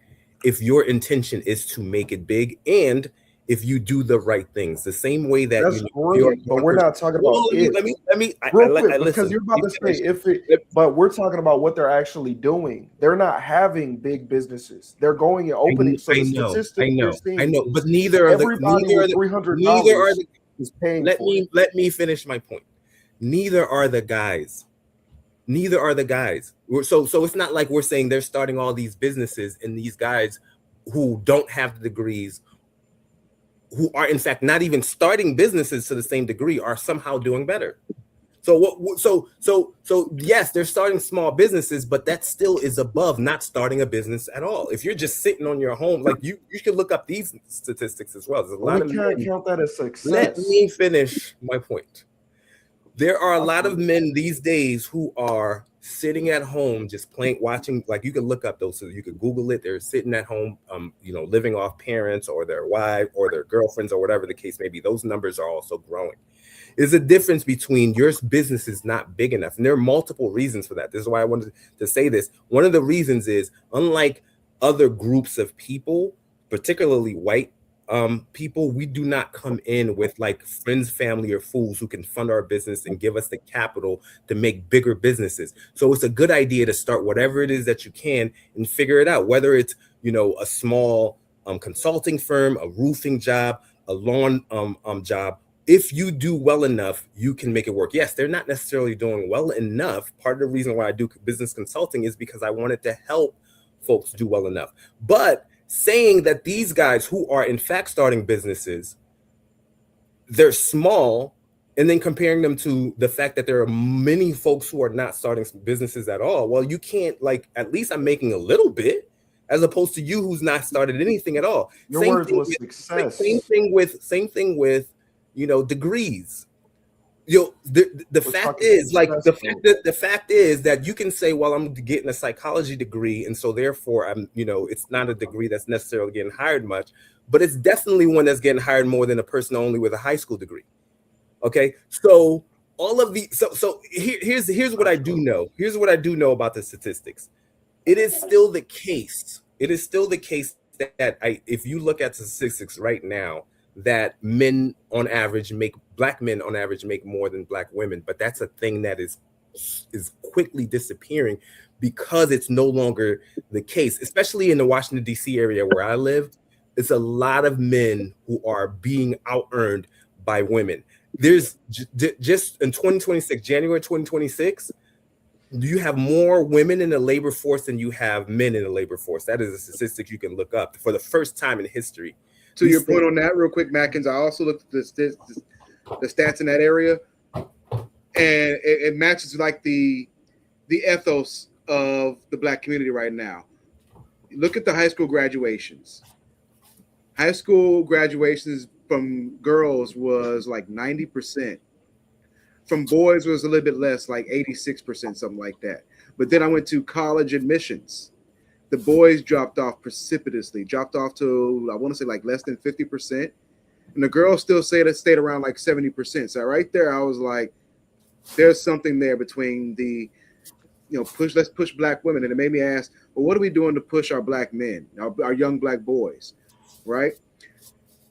if your intention is to make it big and if you do the right things, the same way that That's great, but we're not talking about it. Let me Real quick, listen. because you're about to say but we're talking about what they're actually doing. They're not having big businesses. They're going and opening. So the statistics you're seeing, I know, but neither of everybody with $300 is paying for it. let me finish my point. Neither are the guys. So it's not like we're saying they're starting all these businesses and these guys who don't have the degrees, who are in fact not even starting businesses to the same degree, are somehow doing better. So yes, they're starting small businesses, but that still is above not starting a business at all. If you're just sitting on your home, like you can look up these statistics as well. There's a lot of can't count that as success. Let me finish my point. There are a lot of men these days who are sitting at home just watching, like you can look up those, so you can Google it. They're sitting at home, living off parents or their wife or their girlfriends or whatever the case may be. Those numbers are also growing. There's a difference between your business is not big enough. And there are multiple reasons for that. This is why I wanted to say this. One of the reasons is, unlike other groups of people, particularly white people, we do not come in with like friends, family, or fools who can fund our business and give us the capital to make bigger businesses. So it's a good idea to start whatever it is that you can and figure it out, whether it's a small consulting firm, a roofing job, a lawn job. If you do well enough, you can make it work. Yes, they're not necessarily doing well enough. Part of the reason why I do business consulting is because I wanted to help folks do well enough. But saying that these guys who are in fact starting businesses, they're small, and then comparing them to the fact that there are many folks who are not starting businesses at all. Well, you can't, like, at least I'm making a little bit, as opposed to you who's not started anything at all. Your words was success. Same thing with degrees. The fact is, like, the fact is that you can say, well, I'm getting a psychology degree, and so therefore I'm, it's not a degree that's necessarily getting hired much, but it's definitely one that's getting hired more than a person only with a high school degree. Okay, so all of the here's what I do know. Here's what I do know about the statistics. It is still the case. That if you look at the statistics right now, that black men on average make more than black women, but that's a thing that is quickly disappearing because it's no longer the case, especially in the Washington, D.C. area where I live. It's a lot of men who are being out-earned by women. There's just in 2026, January 2026, you have more women in the labor force than you have men in the labor force. That is a statistic you can look up for the first time in history. To your point on that, real quick, Mackins, I also looked at the stats in that area, and it matches like the ethos of the black community right now. Look at the high school graduations. High school graduations from girls was like 90%. From boys was a little bit less, like 86%, something like that. But then I went to college admissions. The boys dropped off precipitously, dropped off to, I want to say, like less than 50%. And the girls still stayed around like 70%. So right there, I was like, there's something there between the, let's push black women. And it made me ask, well, what are we doing to push our black men, our young black boys, right?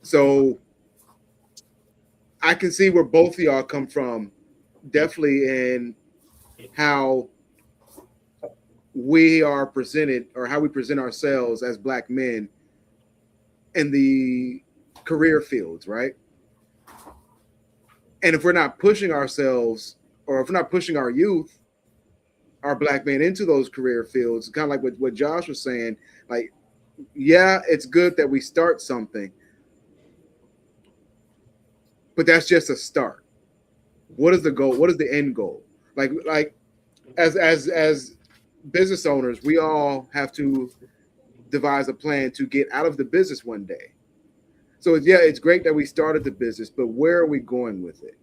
So I can see where both of y'all come from, definitely in how we are presented or how we present ourselves as black men in the career fields, right? And if we're not pushing ourselves, or if we're not pushing our youth, our black men into those career fields, kind of like what Josh was saying, like, yeah, it's good that we start something, but that's just a start. What is the goal? What is the end goal? Like as business owners, we all have to devise a plan to get out of the business one day. So yeah, it's great that we started the business, but where are we going with it?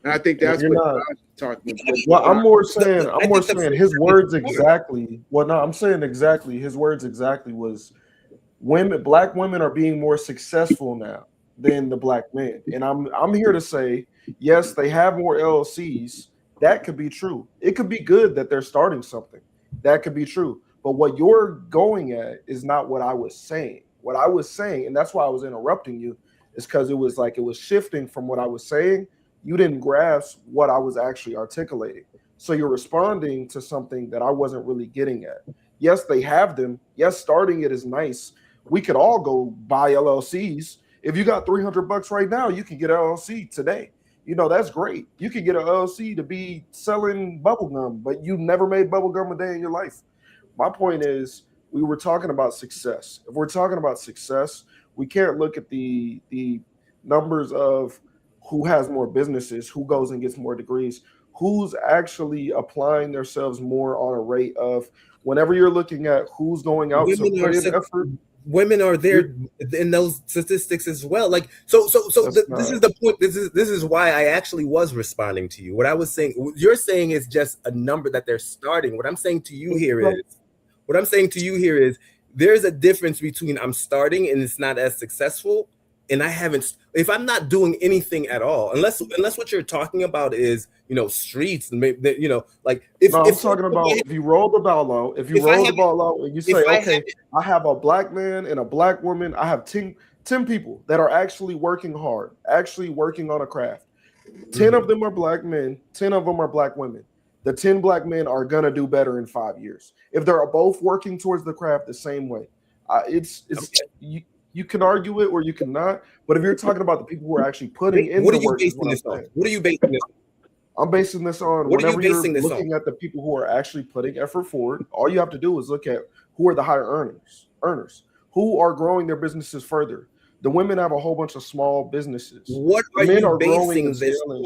And I think that's what Josh is talking about. Well, I'm more saying his words exactly. Well, no, I'm saying exactly his words exactly was black women are being more successful now than the black men. And I'm here to say, yes, they have more LLCs. That could be true. It could be good that they're starting something. That could be true. But what you're going at is not what I was saying. What I was saying, and that's why I was interrupting you, is because it was shifting from what I was saying. You didn't grasp what I was actually articulating. So you're responding to something that I wasn't really getting at. Yes, they have them. Yes, starting it is nice. We could all go buy LLCs. If you got $300 right now, you can get an LLC today. That's great. You can get an LLC to be selling bubblegum, but you never made bubblegum a day in your life. My point is, we were talking about success. If we're talking about success, we can't look at the numbers of who has more businesses, who goes and gets more degrees, who's actually applying themselves more on a rate of whenever you're looking at who's going out to put in effort. Women are there in those statistics as well. Like, so this is the point. This is why I actually was responding to you. What I was saying, what you're saying is just a number that they're starting. What I'm saying to you here is there's a difference between I'm starting and it's not as successful, and I haven't. If I'm not doing anything at all, unless what you're talking about is streets, and maybe like if I'm talking about if you roll the ball out, and you say, okay, I have a black man and a black woman, I have 10 people that are actually working hard, actually working on a craft. 10 of them are black men, 10 of them are black women. The 10 black men are gonna do better in 5 years if they're both working towards the craft the same way. Okay. You can argue it or you cannot, but if you're talking about the people who are actually putting in the work, what are you basing this on? I'm basing this on whenever you're looking at the people who are actually putting effort forward. All you have to do is look at who are the higher earners, who are growing their businesses further. The women have a whole bunch of small businesses. What are you basing this on?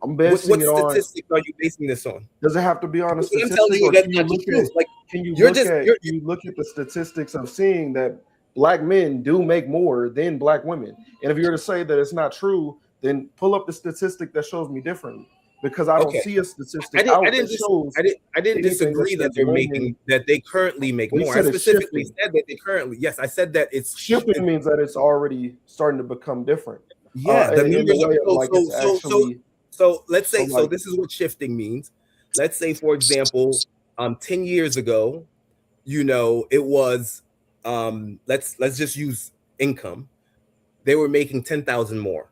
I'm basing it on. What statistics are you basing this on? Does it have to be on a statistic? I'm telling you, that's not the truth. You look at the statistics of seeing that black men do make more than black women? And if you're to say that it's not true, then pull up the statistic that shows me differently, because I don't see a statistic. I didn't disagree that they currently make more. I specifically said that they currently. Yes, I said that it's shifting means that it's already starting to become different. Yeah, so let's say this is what shifting means. Let's say, for example, 10 years ago, it was let's just use income. They were making 10,000 more.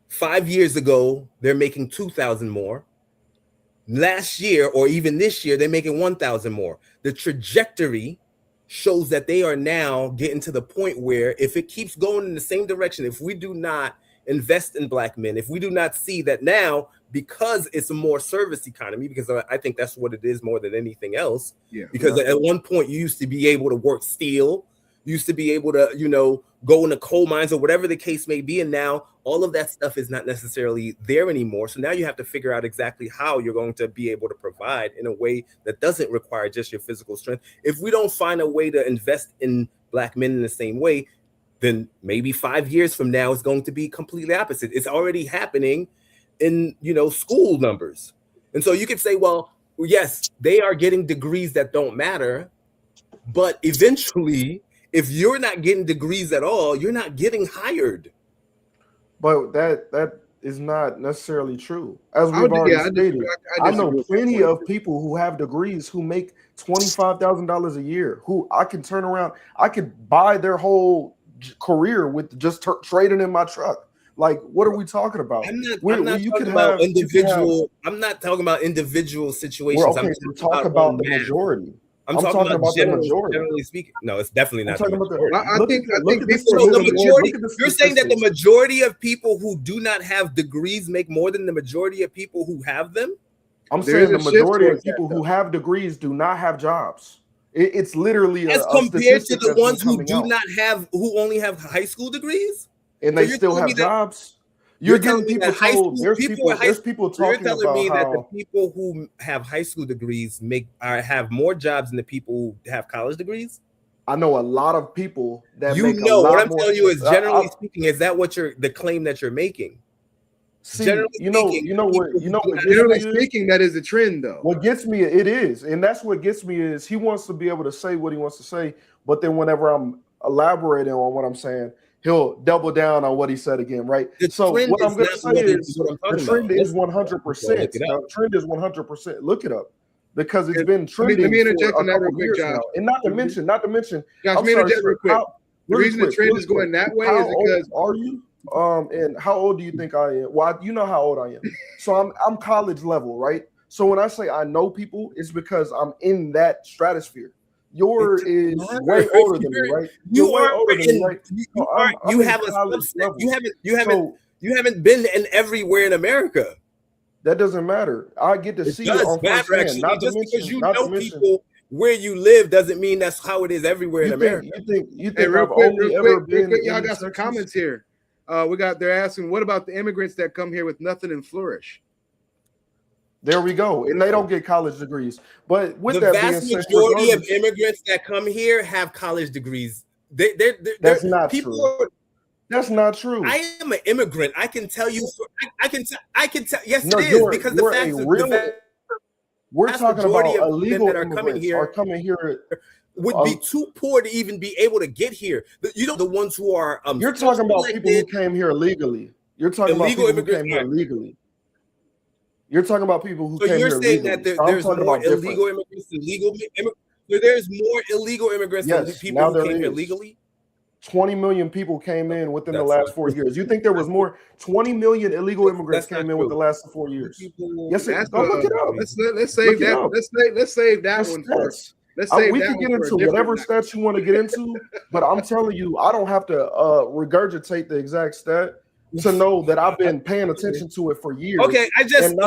5 years ago, they're making 2,000 more. Last year, or even this year, they're making 1,000 more. The trajectory shows that they are now getting to the point where if it keeps going in the same direction, if we do not invest in black men, if we do not see that now, because it's a more service economy, because I think that's what it is more than anything else. Yeah. Because at one point you used to be able to work steel, you used to be able to, go into coal mines or whatever the case may be. And now all of that stuff is not necessarily there anymore. So now you have to figure out exactly how you're going to be able to provide in a way that doesn't require just your physical strength. If we don't find a way to invest in black men in the same way, then maybe 5 years from now it's going to be completely opposite. It's already happening. in school numbers. And so you could say, well, yes, they are getting degrees that don't matter, but eventually, if you're not getting degrees at all, you're not getting hired. But that is not necessarily true. As we've already stated, I know plenty of people who have degrees who make $25,000 a year, who I can turn around, I could buy their whole career with just trading in my truck. Like, what are we talking about? I'm not talking about individual. I'm not talking about individual situations. Okay, so talk about the majority. I'm talking about the majority. Generally speaking, no, it's definitely not the majority. I think the majority. You're saying that the majority of people who do not have degrees make more than the majority of people who have them. I'm saying the majority of people who have degrees do not have jobs. It's literally as compared to the ones who do not have, who only have high school degrees. And they still have jobs. You're getting people told. There's people talking about you're telling me that the people who have high school degrees have more jobs than the people who have college degrees. I know a lot of people that what I'm telling you is generally speaking. Is that what the claim that you're making? See, generally speaking, that is the trend, though. What gets me, it is, and that's what gets me is he wants to be able to say what he wants to say, but then whenever I'm elaborating on what I'm saying, he'll double down on what he said again, right? So what I'm going to say is the trend is 100%. The trend is 100%. Look it up because it's been trending. Let me interject on that real quick, Josh. And not to mention, Josh, let me interject real quick. The reason the trend is going that way is because are you? And how old do you think I am? Well, you know how old I am. So I'm college level, right? So when I say I know people, it's because I'm in that stratosphere. Yours is way older than me, right? You have a subset. You haven't been in everywhere in America. That doesn't matter. I get to see it on first hand. Not just because you know people where you live doesn't mean that's how it is everywhere in America. You think I've only ever been? Y'all got some comments here. They're asking, what about the immigrants that come here with nothing and flourish? There we go, and they don't get college degrees. But with the vast majority of immigrants that come here have college degrees. That's not true. That's not true. I am an immigrant. I can tell you. I can tell. Yes, it is because the fact we're talking about illegal that are coming here would be too poor to even be able to get here. The ones who are you're talking about people who came here illegally. You're talking about people who came here illegally. You're talking about people who came here illegally. So you're saying that there's more illegal immigrants than legal immigrants? There's more illegal immigrants than people who came here legally? 20 million people came in within the last 4 years. You think there was more? 20 million illegal immigrants came in with the last 4 years. Yes, go look it up. Let's save that. Let's save that one first. We can get into whatever stats you want to get into, but I'm telling you, I don't have to regurgitate the exact stat to know that I've been paying attention to it for years. Okay,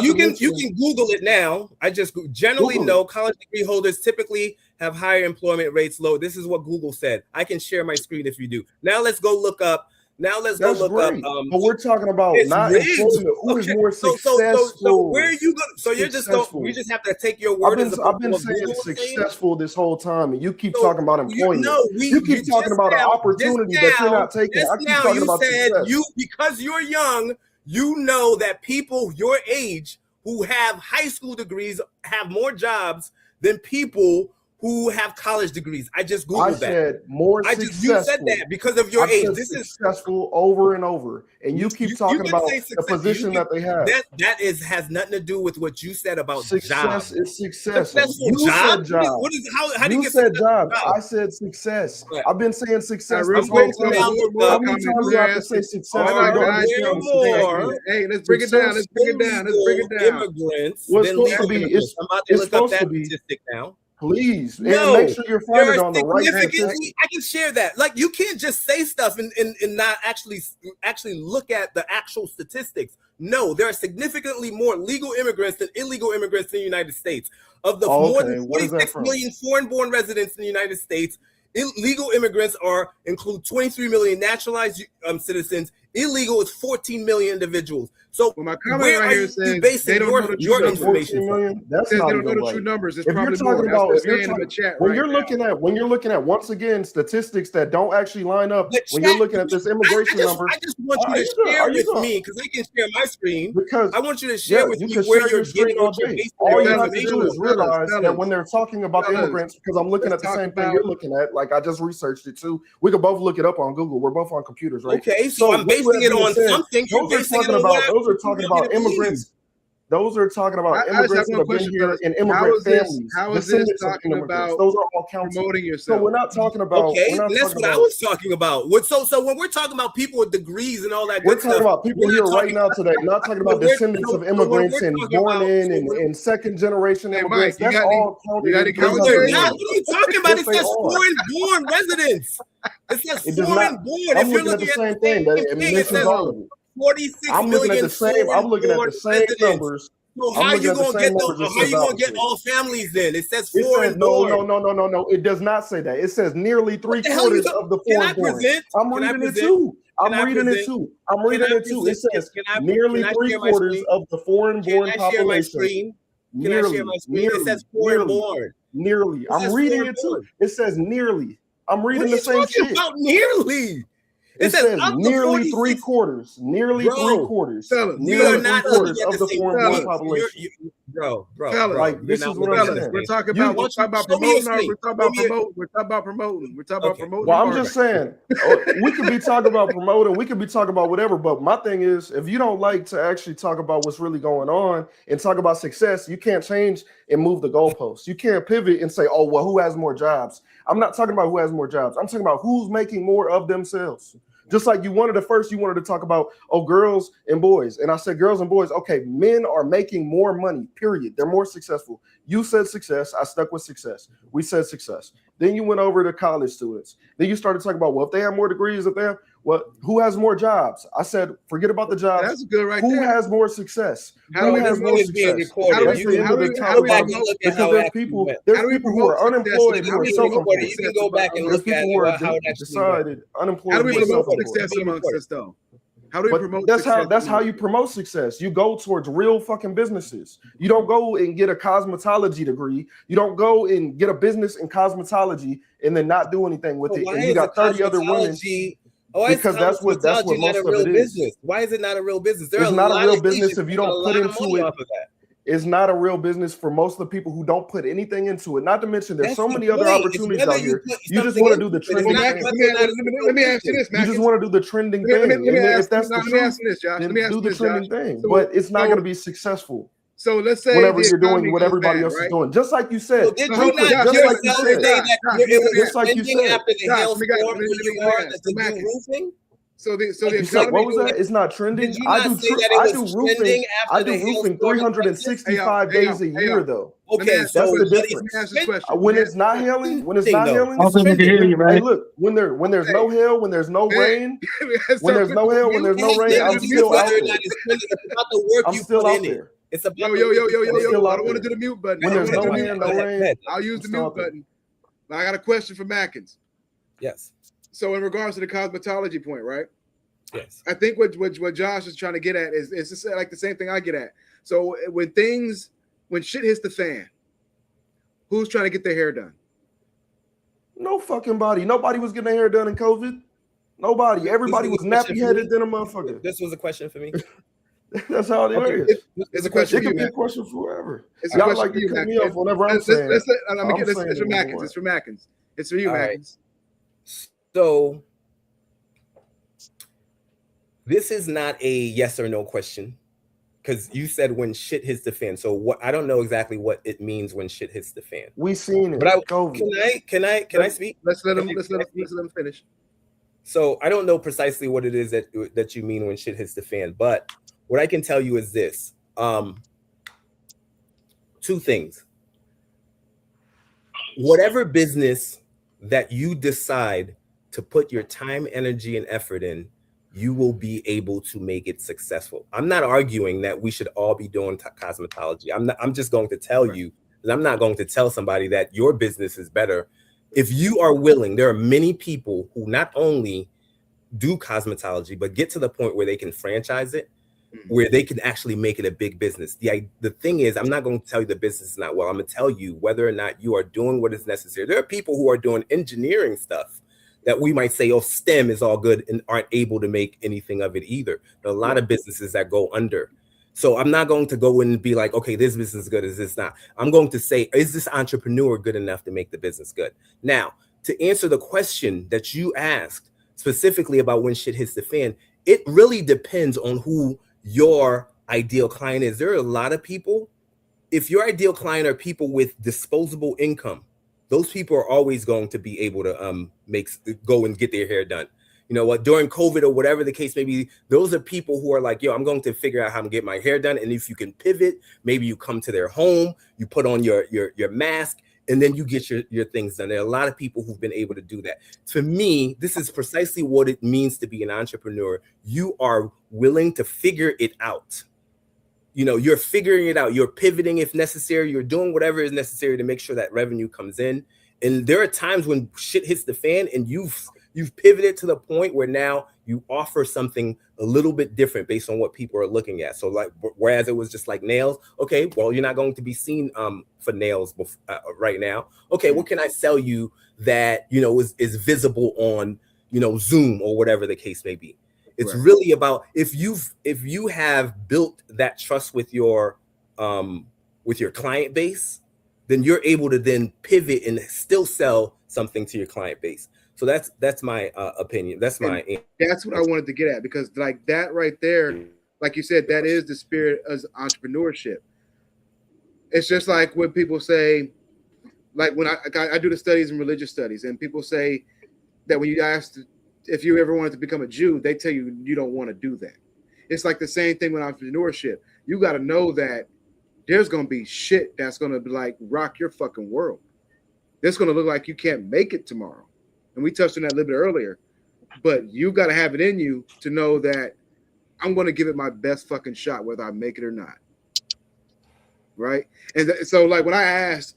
you can Google it now. I just generally know college degree holders typically have higher employment rates. Low. This is what Google said. I can share my screen if you do. Now let's go look up. But we're talking about not employment. Who is more successful? So where are you going? So you're just going. We just have to take your word. I've been saying successful this whole time, and you keep talking about employment. You keep talking about an opportunity that you're not taking. I keep talking about success. Because you're young, you know that people your age who have high school degrees have more jobs than people who have college degrees. I just Googled that. I said more successful. You said that because of your age. This is successful over and over. And you keep talking about the position that they have. That has nothing to do with what you said about success jobs. Is success. You said job. How do you get said job. I said success. Right. I've been saying success. How many times do I have to say success? Hey, let's break it down. Immigrants. What's supposed to be? It's supposed to be. Now. Please, and make sure you're finding on the right hand. I can share that. Like, you can't just say stuff and not actually look at the actual statistics. No, there are significantly more legal immigrants than illegal immigrants in the United States. Of the more than 46 million foreign-born residents in the United States, illegal immigrants include 23 million naturalized citizens. Illegal is 14 million individuals. So Well, my comment where right are here you says basing they don't know the your true information 14 from? million. That's says not they don't know even the right. true numbers. It's If you're probably talking more. That's about, what if they're you're saying in the talking, chat when right you're now. looking at once again statistics that don't actually line up, But when chat, you're looking at this immigration number, I just want you are to you good? share Are you with good? me because I can share my screen. Because I want you to share with you me can where share you're your screen getting all what you're day. basing All your you have to information do is on. realize that when they're talking about the fellas, immigrants, because I'm looking let's at the talk same thing about- you're looking at, like I just researched it too. We could both look it up on Google. We're both on computers, right? Okay, so I'm with basing that it being on said, something. You're Those are basing it talking on about what those are talking you want me about to believe. immigrants. Those are talking about I immigrants just that have have one been question, here fellas. and immigrant families, How is this descendants of talking immigrants. about Those are all counted. promoting So yourself? we're not talking about. Okay, we're not that's talking what I about. was talking about. So when we're talking about people with degrees and all that We're good talking stuff, about people we're here not right talking now today, not talking about descendants of immigrants and born in and second generation Hey, immigrants. Mike, you That's got any- all counted. you got any in No, commentary? they're 300 not. million. What are you talking about? Yes, It they says are. foreign-born residents. It says It does not. foreign-born. I'm If you're looking at the looking same thing. That it it mentions says all of it. 46 I'm looking at million the same. I'm looking at the same residents. numbers. So I'm how looking you at the gonna same get numbers. how you gonna get all families then? It says It says foreign-born. no. It does not say that. It says nearly What the hell you three-quarters talk- of the Can I foreign-born. present? I'm Can I reading it present? too. Can I I'm reading it present? too. I'm Can reading I it too. It present? says Can I nearly share my three-quarters screen? of the foreign-born Can I share my population. screen? Can I share my screen? It says foreign-born. Nearly. It I'm says reading it too. foreign-born. It says nearly. I'm What are reading you the same talking shit. about nearly? It says says up to nearly 46 three-quarters. Nearly Bro, three-quarters. fellas, We Nearly are not three-quarters looking at of the the same foreign-born thing. population. Bro, Fellas, like, you're this not is what looking I'm at the fellas, saying. we're same talking thing. about Why don't you show me your screen? we're talking about Show me your- promoting. We're talking about promoting. We're talking about Okay. promoting. Well, the I'm market. just saying, we could be talking about promoting, we could be talking about whatever, but my thing is, if you don't like to actually talk about what's really going on and talk about success, you can't change and move the goalposts. You can't pivot and say, oh, well, who has more jobs? I'm not talking about who has more jobs. I'm talking about who's making more of themselves. Just like you wanted to talk about, oh, girls and boys. And I said girls and boys. Okay, men are making more money, period. They're more successful. You said success. I stuck with success. We said success. Then you went over to college students. Then you started talking about, well, if they have more degrees, who has more jobs? I said, forget about the jobs. That's good right Who there. has more success? How Who do we has promote more is being success? recorded? That's the end of the how do we top promote- five. Because there's people How do we who are promote success? unemployed How who are do we self-employed. promote You self-employed. can go back and There's look at people who are how it actually decided How unemployed do we who are promote self-employed. success amongst us though? How do we But promote that's success? how you promote success. You go towards real fucking businesses. You don't go and get a cosmetology degree. You don't go and get a business in cosmetology and then not do anything with So it. why And you is got 30 other women. Because that's what most not a of real it is. business. Why is it not a real business? It's not a real business if you don't put into it. Off of that. It's not a real business for most of the people who don't put anything into it. Not to mention, there's That's so the many other point. It's opportunities whether out here. put You just something want to do the into it. It's trending not thing. whether Let me ask you this, You Mac. just want to do the trending Let thing. me And then ask if that's you- the let me ask truth, you this, Josh. then Let me ask do you the this, trending Josh. thing. So- But it's not so- going to be successful So let's say whenever the you're doing economy what goes everybody bad, else is right? doing. Just like you said. So did you Hold on, not Josh, just like you yourself said. say that Josh, it was just like you trending said. after the Josh, hailstorm let when me you ask, are to do Mac. roofing? So the You said, economy what was goes- that? It's not trending. Did you I not do say that it I was do roofing. trending I after do the roofing hailstorm in 365 Texas? days a Hey, year y'all. though. Okay, ask- That's so the but difference. Let me ask this it's question. When Let me it's ask not this hailing, when it's Thing, not though. hailing, I don't think we can hear you, hey, man. look, when there's no hail, when there's no Hey. rain, question. when there's no hail, when there's no Can't rain, get I'm into still whether out or there. not it's trending. It's about the work I'm you still put out in it. there. It's about Yo, the yo, work yo, you yo, put yo, I'm in yo. still I out don't want to there. do the mute button. When I don't there's wanna no do the hand, mute no button. rain, I'll use the I'm still mute out there. button. But I got a question for Mackins. Yes. So in regards to the cosmetology point, right? Yes. I think what Josh is trying to get at is just like the same thing I get at. So when shit hits the fan, who's trying to get their hair done? No fucking body. Nobody was getting their hair done in COVID. Nobody. Everybody was This is a question nappy for headed me? than a motherfucker. This was a question for me. That's how it Okay. is. It's a question It for you, could be a Mac. question for whoever. It's a Y'all question like for to you, cut me Mackins. off whenever I'm Let's saying. it's for saying Mackins. it. It's for Mackins. It's for you, All right. Mackins. So this is not a yes or no question because you said when shit hits the fan. So what? I don't know exactly what it means when shit hits the fan. We seen it. But COVID. can I speak? Let's let him finish. So I don't know precisely what it is that you mean when shit hits the fan, but what I can tell you is this: two things. Whatever business that you decide to put your time, energy, and effort in, you will be able to make it successful. I'm not arguing that we should all be doing cosmetology. I'm just going to tell you that I'm not going to tell somebody that your business is better. If you are willing, there are many people who not only do cosmetology, but get to the point where they can franchise it. where they can actually make it a big business. The thing is, I'm not going to tell you the business is not well. I'm going to tell you whether or not you are doing what is necessary. There are people who are doing engineering stuff that we might say, oh, STEM is all good, and aren't able to make anything of it either. There are a lot of businesses that go under. So I'm not going to go in and be like, okay, this business is good, is this not? I'm going to say, is this entrepreneur good enough to make the business good? Now, to answer the question that you asked specifically about when shit hits the fan, it really depends on who your ideal client is. There are a lot of people, if your ideal client are people with disposable income, those people are always going to be able to go and get their hair done. You know what, during COVID or whatever the case may be, those are people who are like, yo, I'm going to figure out how to get my hair done. And if you can pivot, maybe you come to their home, you put on your mask, and then you get your things done. There are a lot of people who've been able to do that. For me, this is precisely what it means to be an entrepreneur. You are willing to figure it out. You know, you're figuring it out. You're pivoting if necessary. You're doing whatever is necessary to make sure that revenue comes in. And there are times when shit hits the fan and you've pivoted to the point where now you offer something a little bit different based on what people are looking at. So like, whereas it was just like nails, okay, well, you're not going to be seen for nails right now. Okay, what can I sell you that, you know, is visible on, you know, Zoom or whatever the case may be. It's really about if you have built that trust with your client base, then you're able to then pivot and still sell something to your client base. So that's my opinion. That's what I wanted to get at, because like that right there, like you said, that is the spirit of entrepreneurship. It's just like when people say, like when I do the studies in religious studies, and people say that when you ask if you ever wanted to become a Jew, they tell you you don't want to do that. It's like the same thing with entrepreneurship. You got to know that there's going to be shit that's going to be like rock your fucking world. It's going to look like you can't make it tomorrow. And we touched on that a little bit earlier, but you got to have it in you to know that I'm going to give it my best fucking shot, whether I make it or not. Right. And so like when I asked,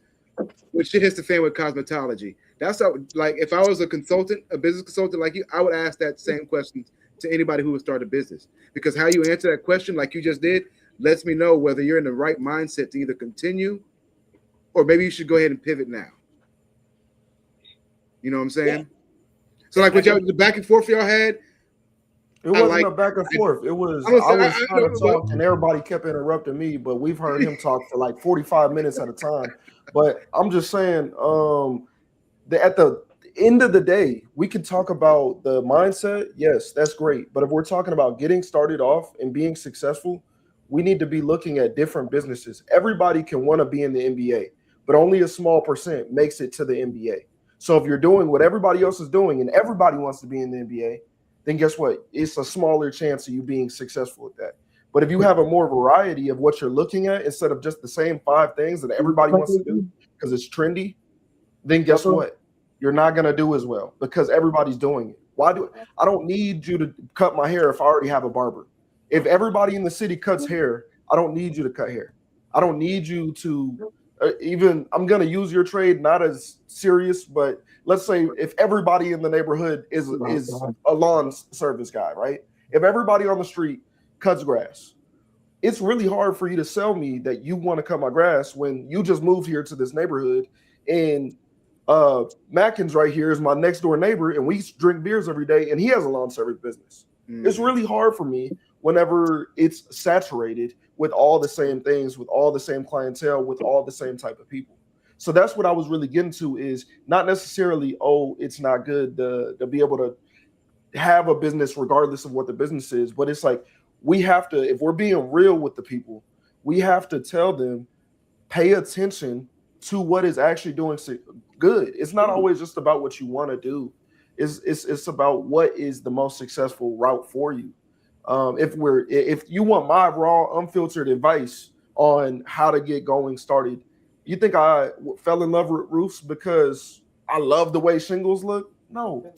when shit hits the fan with cosmetology, that's how, like, if I was a consultant, a business consultant like you, I would ask that same question to anybody who would start a business, because how you answer that question, like you just did, lets me know whether you're in the right mindset to either continue or maybe you should go ahead and pivot now. You know what I'm saying? Yeah. So like what y'all, the back and forth y'all had, it wasn't a back and forth. It was I was trying to talk and everybody kept interrupting me, but we've heard him talk for like 45 minutes at a time. But I'm just saying, at the end of the day, we can talk about the mindset. Yes, that's great. But if we're talking about getting started off and being successful, we need to be looking at different businesses. Everybody can want to be in the NBA, but only a small percent makes it to the NBA. So if you're doing what everybody else is doing and everybody wants to be in the NBA, then guess what? It's a smaller chance of you being successful at that. But if you have a more variety of what you're looking at instead of just the same 5 things that everybody wants to do because it's trendy, then guess what? You're not going to do as well because everybody's doing it. I don't need you to cut my hair if I already have a barber. If everybody in the city cuts hair, I don't need you to cut hair. I don't need you to I'm going to use your trade not as serious, but let's say if everybody in the neighborhood is a lawn service guy, right? If everybody on the street cuts grass, it's really hard for you to sell me that you want to cut my grass when you just moved here to this neighborhood and Mackins right here is my next door neighbor and we drink beers every day and he has a lawn service business. It's really hard for me whenever it's saturated with all the same things, with all the same clientele, with all the same type of people. So that's what I was really getting to, is not necessarily, oh, it's not good to be able to have a business regardless of what the business is. But it's like, we have to, if we're being real with the people, we have to tell them, pay attention to what is actually doing good. It's not always just about what you want to do. It's about what is the most successful route for you. If you want my raw, unfiltered advice on how to get going started, you think I fell in love with roofs because I love the way shingles look? No,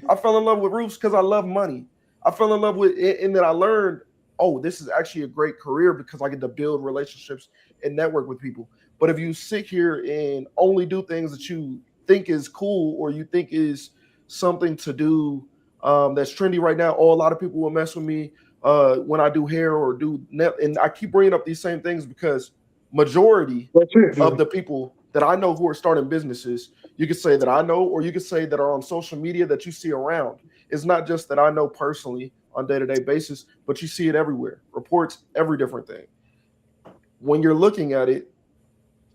I fell in love with roofs because I love money. I fell in love with it, and then I learned, oh, this is actually a great career because I get to build relationships and network with people. But if you sit here and only do things that you think is cool or you think is something to do that's trendy right now, oh, a lot of people will mess with me. when I do hair or do net, and I keep bringing up these same things because majority That's it, of dude. the people that I know who are starting businesses, you could say that I know, or you could say that are on social media that you see around. It's not just that I know personally on day-to-day basis, but you see it everywhere. Reports, every different thing. When you're looking at it,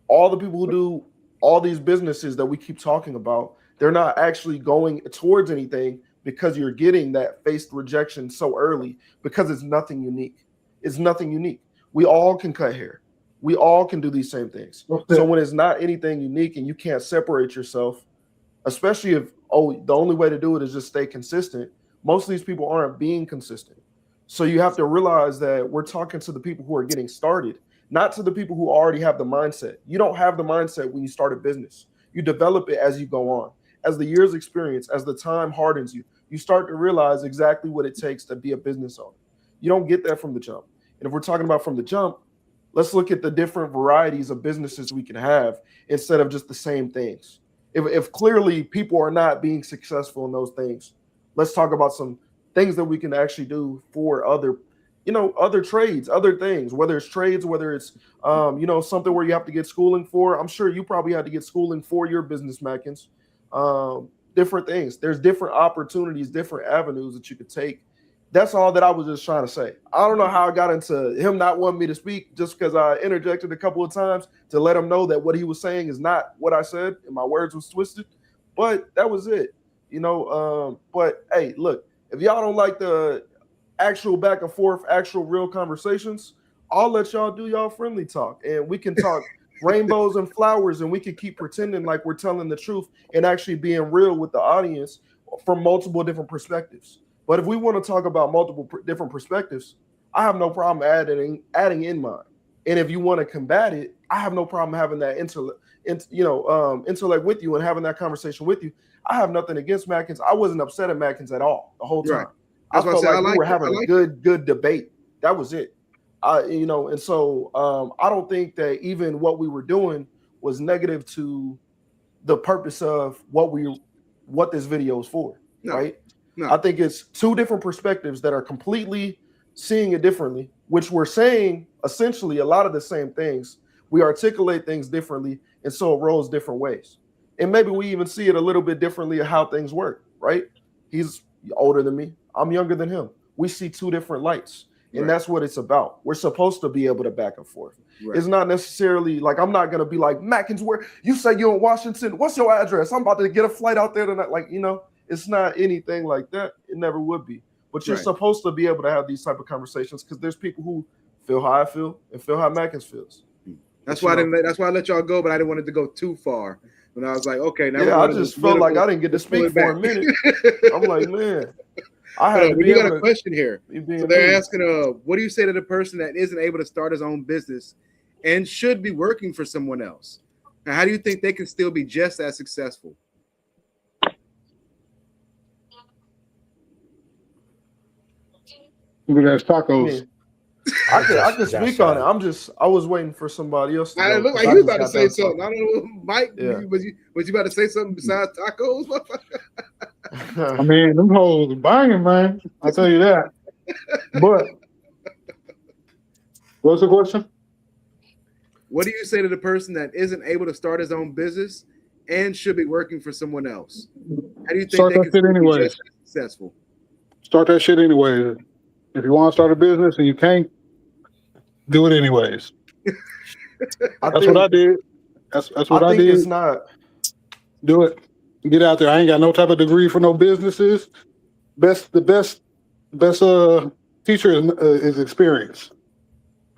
all the people who do all these businesses that we keep talking about, they're not actually going towards anything because you're getting that faced rejection so early because it's nothing unique. It's nothing unique. We all can cut hair. We all can do these same things. So when it's not anything unique and you can't separate yourself, especially if the only way to do it is just stay consistent, most of these people aren't being consistent. So you have to realize that we're talking to the people who are getting started, not to the people who already have the mindset. You don't have the mindset when you start a business. You develop it as you go on. As the years experience, as the time hardens you, you start to realize exactly what it takes to be a business owner. You don't get that from the jump. And if we're talking about from the jump, let's look at the different varieties of businesses we can have instead of just the same things. If clearly people are not being successful in those things, let's talk about some things that we can actually do for other trades, other things, whether it's trades, whether it's, something where you have to get schooling for. I'm sure you probably had to get schooling for your business, Mackins. Different things. There's different opportunities, different avenues that you could take. That's all that I was just trying to say. I don't know how I got into him not wanting me to speak just because I interjected a couple of times to let him know that what he was saying is not what I said and my words was twisted. But that was it. But hey, look, if y'all don't like the actual back and forth, actual real conversations, I'll let y'all do y'all friendly talk and we can talk rainbows and flowers and we can keep pretending like we're telling the truth and actually being real with the audience from multiple different perspectives. But if we want to talk about multiple different perspectives, I have no problem adding in mine. And if you want to combat it, I have no problem having that intellect with you and having that conversation with you. I have nothing against Mackins. I wasn't upset at Mackins at all the whole time. Right. I felt like we were having a good debate. That was it. And so I don't think that even what we were doing was negative to the purpose of what this video is for, right? No. I think it's two different perspectives that are completely seeing it differently, which we're saying essentially a lot of the same things. We articulate things differently, and so it rolls different ways. And maybe we even see it a little bit differently of how things work, right? He's older than me. I'm younger than him. We see two different lights, and that's what it's about. We're supposed to be able to back and forth. Right. It's not necessarily like I'm not going to be like, Mackins, where you say you're in Washington. What's your address? I'm about to get a flight out there tonight. It's not anything like that. It never would be. But you're supposed to be able to have these type of conversations because there's people who feel how I feel and feel how Mackins feels. That's why I let y'all go, but I didn't want it to go too far. When I was like, okay, now I just felt like I didn't get to speak for a minute. I'm like, man, I had. We got a question here. So they're asking, what do you say to the person that isn't able to start his own business and should be working for someone else? Now, how do you think they can still be just as successful? Look at tacos. I can speak on it. I was waiting for somebody else. I look like you was about to say something. I don't know, Mike. Yeah. Was you about to say something besides tacos? I mean, them hoes banging, man. I'll tell you that. But what's the question? What do you say to the person that isn't able to start his own business and should be working for someone else? How do you think they can be just successful? Start that shit anyways. If you want to start a business and you can't, do it anyways. That's what I did. That's what I did. It's not. Do it. Get out there. I ain't got no type of degree for no businesses. The best teacher is experience.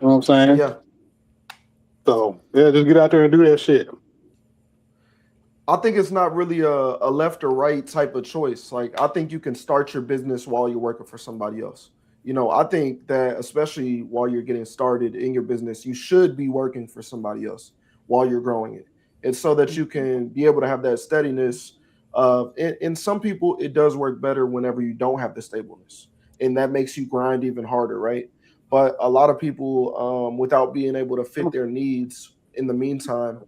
You know what I'm saying? Yeah. So just get out there and do that shit. I think it's not really a left or right type of choice. Like, I think you can start your business while you're working for somebody else. I think that especially while you're getting started in your business, you should be working for somebody else while you're growing it. It's so that you can be able to have that steadiness. In some people, it does work better whenever you don't have the stableness, and that makes you grind even harder, right? But a lot of people, without being able to fit their needs in the meantime,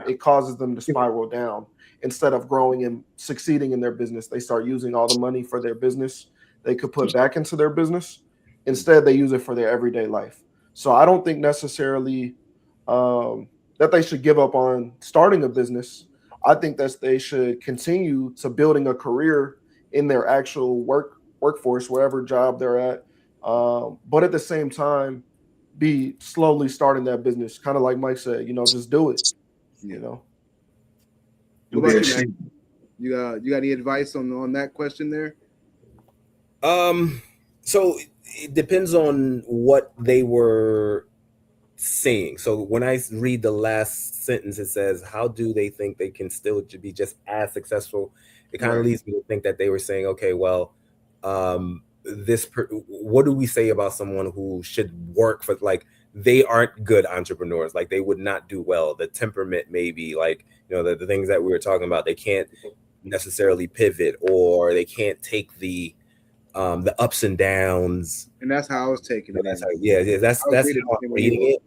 it causes them to spiral down. Instead of growing and succeeding in their business, they start using all the money for their business they could put back into their business, Instead, they use it for their everyday life. So I don't think necessarily that they should give up on starting a business. I think that they should continue to building a career in their actual workforce, wherever job they're at. But at the same time, be slowly starting that business, kind of like Mike said. Just do it. Yeah. You know. What about you, Mac? You got any advice on that question there? So it depends on what they were saying. So when I read the last sentence, it says, "How do they think they can still be just as successful?" It kind of leads me to think that they were saying, "Okay, well, what do we say about someone who should work for like?" They aren't good entrepreneurs. Like they would not do well. The temperament, maybe, like the things that we were talking about. They can't necessarily pivot, or they can't take the ups and downs. And that's how I was taking it. That's how I'm reading it.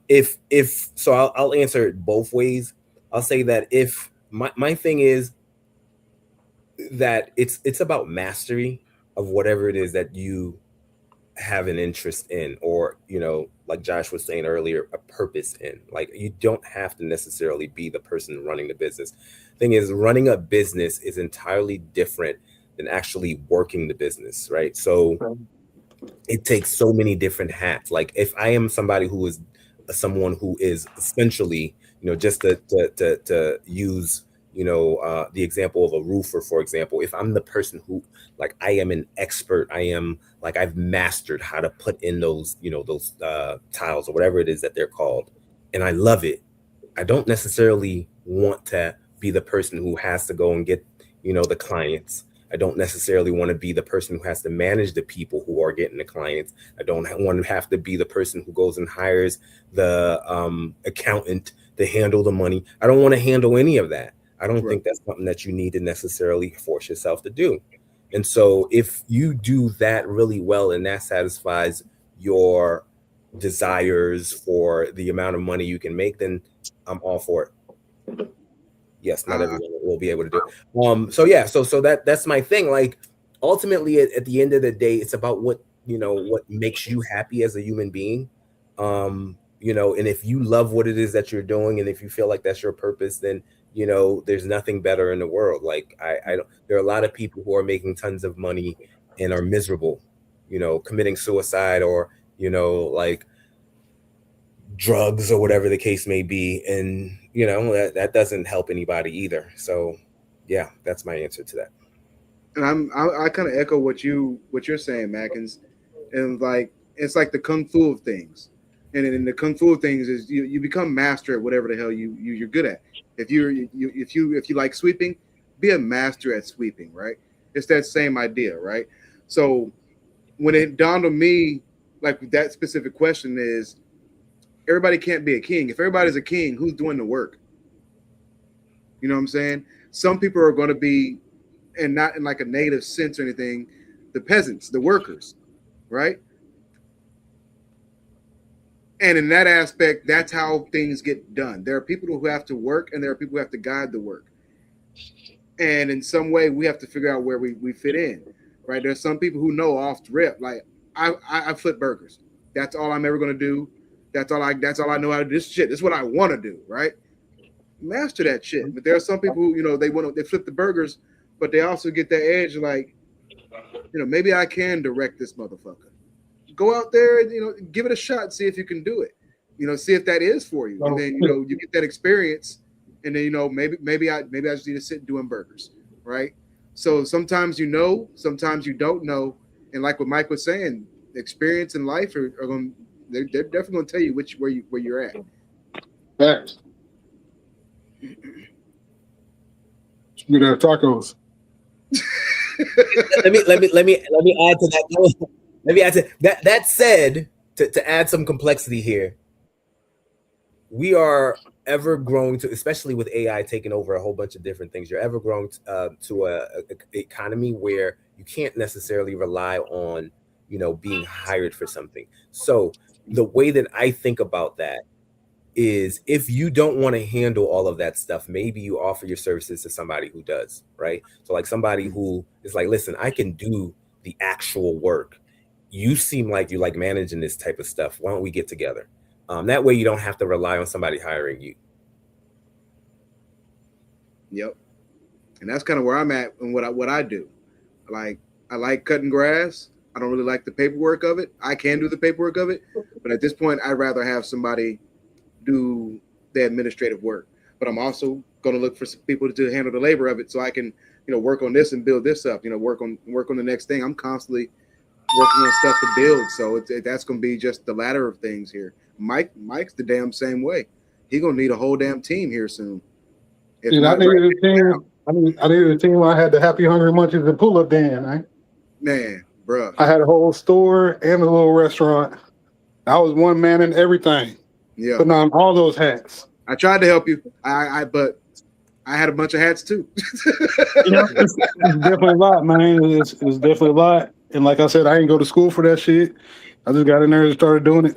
If so, I'll answer it both ways. I'll say that if my thing is that it's about mastery of whatever it is that you have an interest in, or like Josh was saying earlier, a purpose in. Like you don't have to necessarily be the person running the business. Thing is, running a business is entirely different than actually working the business, right? So it takes so many different hats. Like if I am someone who is essentially, just to use the example of a roofer, for example, if I'm the person who, like, I am an expert, I've mastered how to put in those tiles or whatever it is that they're called, and I love it, I don't necessarily want to be the person who has to go and get the clients. I don't necessarily want to be the person who has to manage the people who are getting the clients. I don't want to have to be the person who goes and hires the accountant to handle the money. I don't want to handle any of that. I don't think that's something that you need to necessarily force yourself to do. And so if you do that really well and that satisfies your desires for the amount of money you can make, then I'm all for it. Yes, not everyone will be able to do it. So that's my thing. Like ultimately at the end of the day, it's about what makes you happy as a human being. And if you love what it is that you're doing, and if you feel like that's your purpose, then there's nothing better in the world. Like there are a lot of people who are making tons of money and are miserable, committing suicide, or like drugs or whatever the case may be, and that doesn't help anybody either. So yeah, that's my answer to that. And I kind of echo what you're saying, Mackins, and like it's like the kung fu of things. And in the kung fu of things is you become master at whatever the hell you're good at. If you like sweeping, be a master at sweeping, right? It's that same idea, right? So when it dawned on me, like that specific question is, everybody can't be a king. If everybody's a king, who's doing the work? You know what I'm saying? Some people are going to be, and not in like a negative sense or anything, the peasants, the workers, right? And in that aspect, that's how things get done. There are people who have to work, and there are people who have to guide the work. And in some way, we have to figure out where we fit in, right? There's some people who know off the rip, like I flip burgers. That's all I'm ever going to do. That's all I know how to do. This is what I want to do, right? Master that shit. But there are some people who, they flip the burgers, but they also get that edge, like, maybe I can direct this motherfucker. Go out there and, give it a shot, see if you can do it. See if that is for you. And then, you get that experience, and then, maybe I just need to sit doing burgers, right? So sometimes sometimes you don't know. And like what Mike was saying, experience in life they're definitely going to tell you where you're at. Thanks. Good at tacos. let me add to that. Let me add to that. That said, to add some complexity here, we are ever growing to, especially with AI taking over a whole bunch of different things. You're ever growing to a economy where you can't necessarily rely on being hired for something. So the way that I think about that is, if you don't want to handle all of that stuff, maybe you offer your services to somebody who does, right? So like somebody who is like, listen, I can do the actual work, you seem like you like managing this type of stuff. Why don't we get together? That way you don't have to rely on somebody hiring you. Yep. And that's kind of where I'm at and what I do. Like, I like cutting grass. I don't really like the paperwork of it. I can do the paperwork of it, but at this point, I'd rather have somebody do the administrative work. But I'm also going to look for some people to handle the labor of it, so I can, work on this and build this up. Work on the next thing. I'm constantly working on stuff to build, so that's going to be just the ladder of things here. Mike's the damn same way. He's going to need a whole damn team here soon. I needed a team. I needed a team where I had the Happy Hungry Munchies and Pull Up Dan, right? Man, bro. I had a whole store and a little restaurant. I was one man in everything. Yeah. Putting on all those hats. I tried to help you. But I had a bunch of hats too. It's definitely a lot, man. It's definitely a lot. And like I said, I didn't go to school for that shit. I just got in there and started doing it.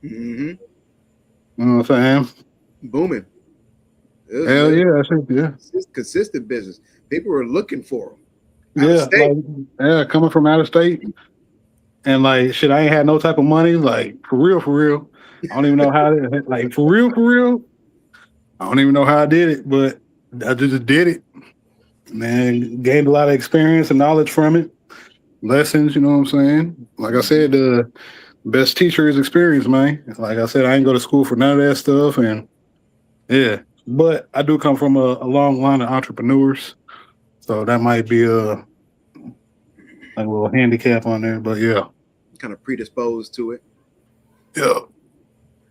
Mm-hmm. You know what I'm saying? Booming. Hell yeah, I think, yeah. It's consistent business. People were looking for them. Coming from out of state. And like shit, I ain't had no type of money. Like for real. I don't even know how to, like for real. I don't even know how I did it, but I just did it. Man, gained a lot of experience and knowledge from it. Lessons, you know what I'm saying? Like I said, the best teacher is experience, man. Like I said, I ain't go to school for none of that stuff, and yeah. But I do come from a long line of entrepreneurs, so that might be a little handicap on there. But yeah, kind of predisposed to it. Yeah.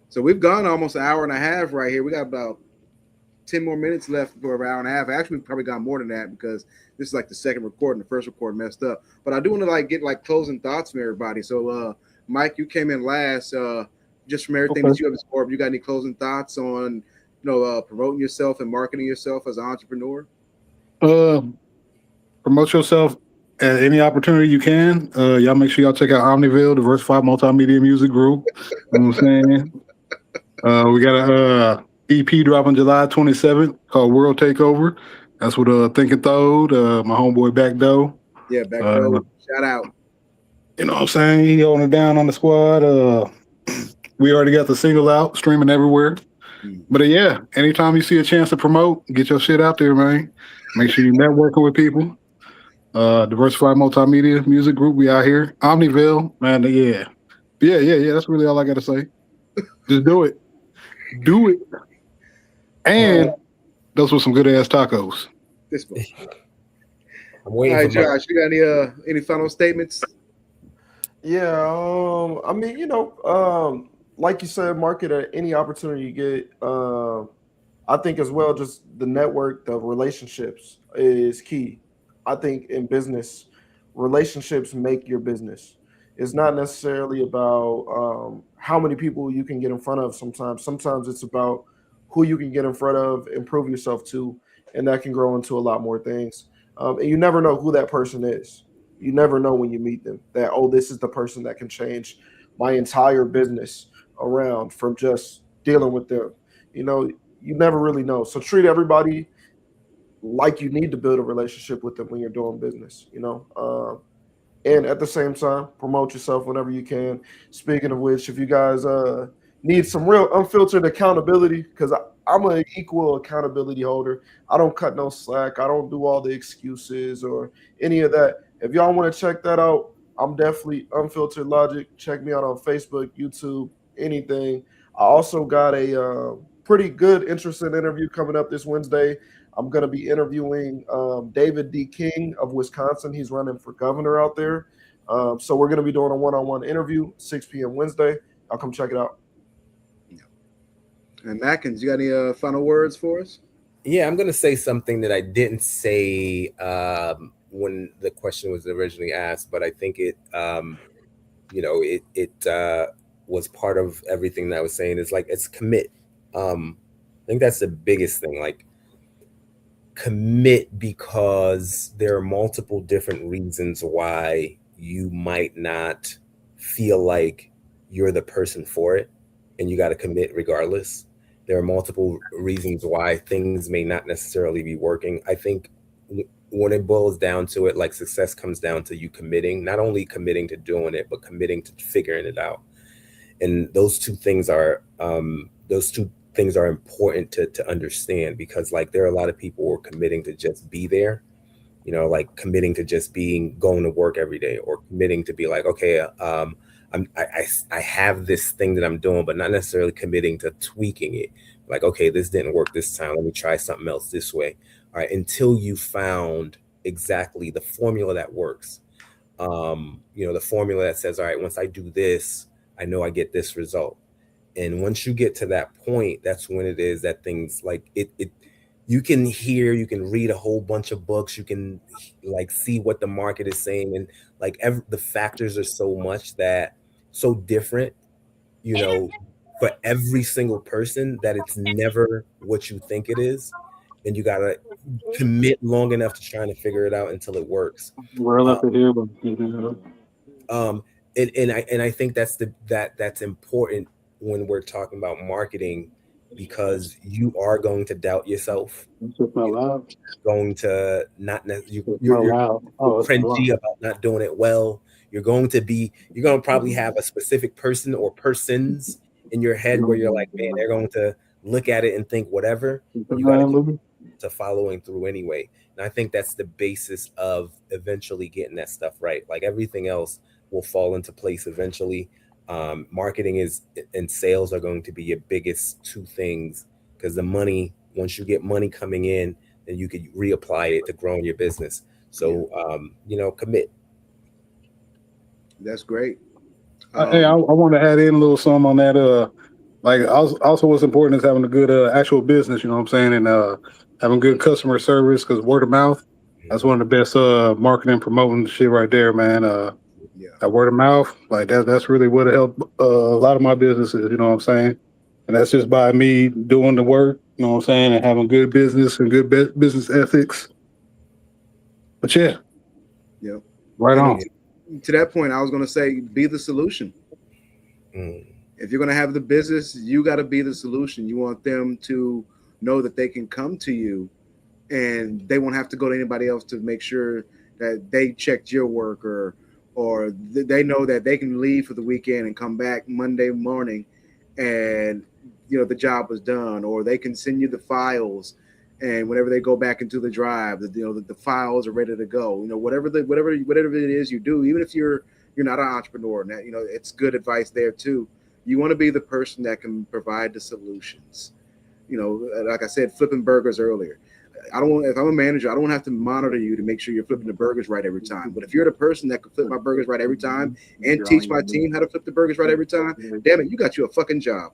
So we've gone almost an hour and a half right here. We got about 10 more minutes left for an hour and a half. Actually, we've probably got more than that because this is like the second recording. The first recording messed up. But I do want to get closing thoughts from everybody. So Mike, you came in last. Just from everything that you have absorbed, you got any closing thoughts on promoting yourself and marketing yourself as an entrepreneur? Promote yourself at any opportunity you can. Y'all make sure y'all check out Omniville, Diversified Multimedia Music Group. You know what I'm saying? We got a EP dropping July 27th called World Takeover. That's with Thinking Thode, my homeboy Backdoor. Yeah, Backdoor. Shout out. You know what I'm saying? He holding it down on the squad. We already got the single out, streaming everywhere. But yeah, anytime you see a chance to promote, get your shit out there, man. Make sure you're networking with people. Diversified Multimedia Music Group, we out here. Omniville, man, yeah. That's really all I got to say. Just do it. Do it. And those were some good ass tacos. This one. I'm waiting. All right, Josh, you got any final statements? Yeah, I mean, like you said, market at any opportunity you get. I think as well, just the network, the relationships is key. I think in business, relationships make your business. It's not necessarily about how many people you can get in front of sometimes. Sometimes it's about who you can get in front of, improve yourself to, and that can grow into a lot more things. And you never know who that person is. You never know when you meet them that, this is the person that can change my entire business around from just dealing with them. You never really know. So treat everybody like you need to build a relationship with them when you're doing business, and at the same time, promote yourself whenever you can. Speaking of which, if you guys need some real unfiltered accountability, because I'm an equal accountability holder. I don't cut no slack. I don't do all the excuses or any of that. If y'all want to check that out, I'm definitely Unfiltered Logic. Check me out on Facebook, YouTube, anything. I also got a pretty good, interesting interview coming up this Wednesday. I'm going to be interviewing David D. King of Wisconsin. He's running for governor out there. So we're going to be doing a one-on-one interview, 6 p.m. Wednesday. I'll come check it out. And Mackins, you got any final words for us? Yeah, I'm going to say something that I didn't say when the question was originally asked, but I think it was part of everything that I was saying. Is it's commit. I think that's the biggest thing. Commit, because there are multiple different reasons why you might not feel like you're the person for it, and you got to commit regardless. There are multiple reasons why things may not necessarily be working. I think when it boils down to it, like success comes down to you committing, not only committing to doing it, but committing to figuring it out. And those two things are important to understand, because like there are a lot of people who are committing to just be there, like committing to just going to work every day, or committing to be like, okay, I have this thing that I'm doing, but not necessarily committing to tweaking it. Like, okay, this didn't work this time. Let me try something else this way. All right, until you found exactly the formula that works. The formula that says, all right, once I do this, I know I get this result. And once you get to that point, that's when it is that things like it you can read a whole bunch of books, you can like see what the market is saying, and like the factors are so different, for every single person, that it's never what you think it is. And you gotta commit long enough to trying to figure it out until it works. Well, up here, but and I think that's important when we're talking about marketing, because you are going to doubt yourself. loud. Going to not you're loud. Oh, cringy about not doing it well. You're going to probably have a specific person or persons in your head where you're like, man, they're going to look at it and think whatever. You got to following through anyway. And I think that's the basis of eventually getting that stuff right. Like everything else will fall into place eventually. Marketing and sales are going to be your biggest two things, because the money, once you get money coming in, then you could reapply it to growing your business. So, commit. That's great. Hey, I want to add in a little something on that. Like also what's important is having a good actual business, you know what I'm saying, and having good customer service, because word of mouth, that's one of the best marketing promoting shit right there, man. That word of mouth, like that's really what helped a lot of my businesses, you know what I'm saying? And that's just by me doing the work, you know what I'm saying, and having good business and good business ethics. But yeah. Right on. To that point, I was going to say, be the solution. If you're going to have the business, you got to be the solution. You want them to know that they can come to you and they won't have to go to anybody else to make sure that they checked your work, or they know that they can leave for the weekend and come back Monday morning and the job was done, or they can send you the files, and whenever they go back into the drive, the files are ready to go. Whatever it is you do, even if you're not an entrepreneur, and that, it's good advice there too. You want to be the person that can provide the solutions. Like I said, flipping burgers earlier. If I'm a manager, I don't have to monitor you to make sure you're flipping the burgers right every time. But if you're the person that can flip my burgers right every time and teach my team how to flip the burgers right every time, damn it, you got you a fucking job.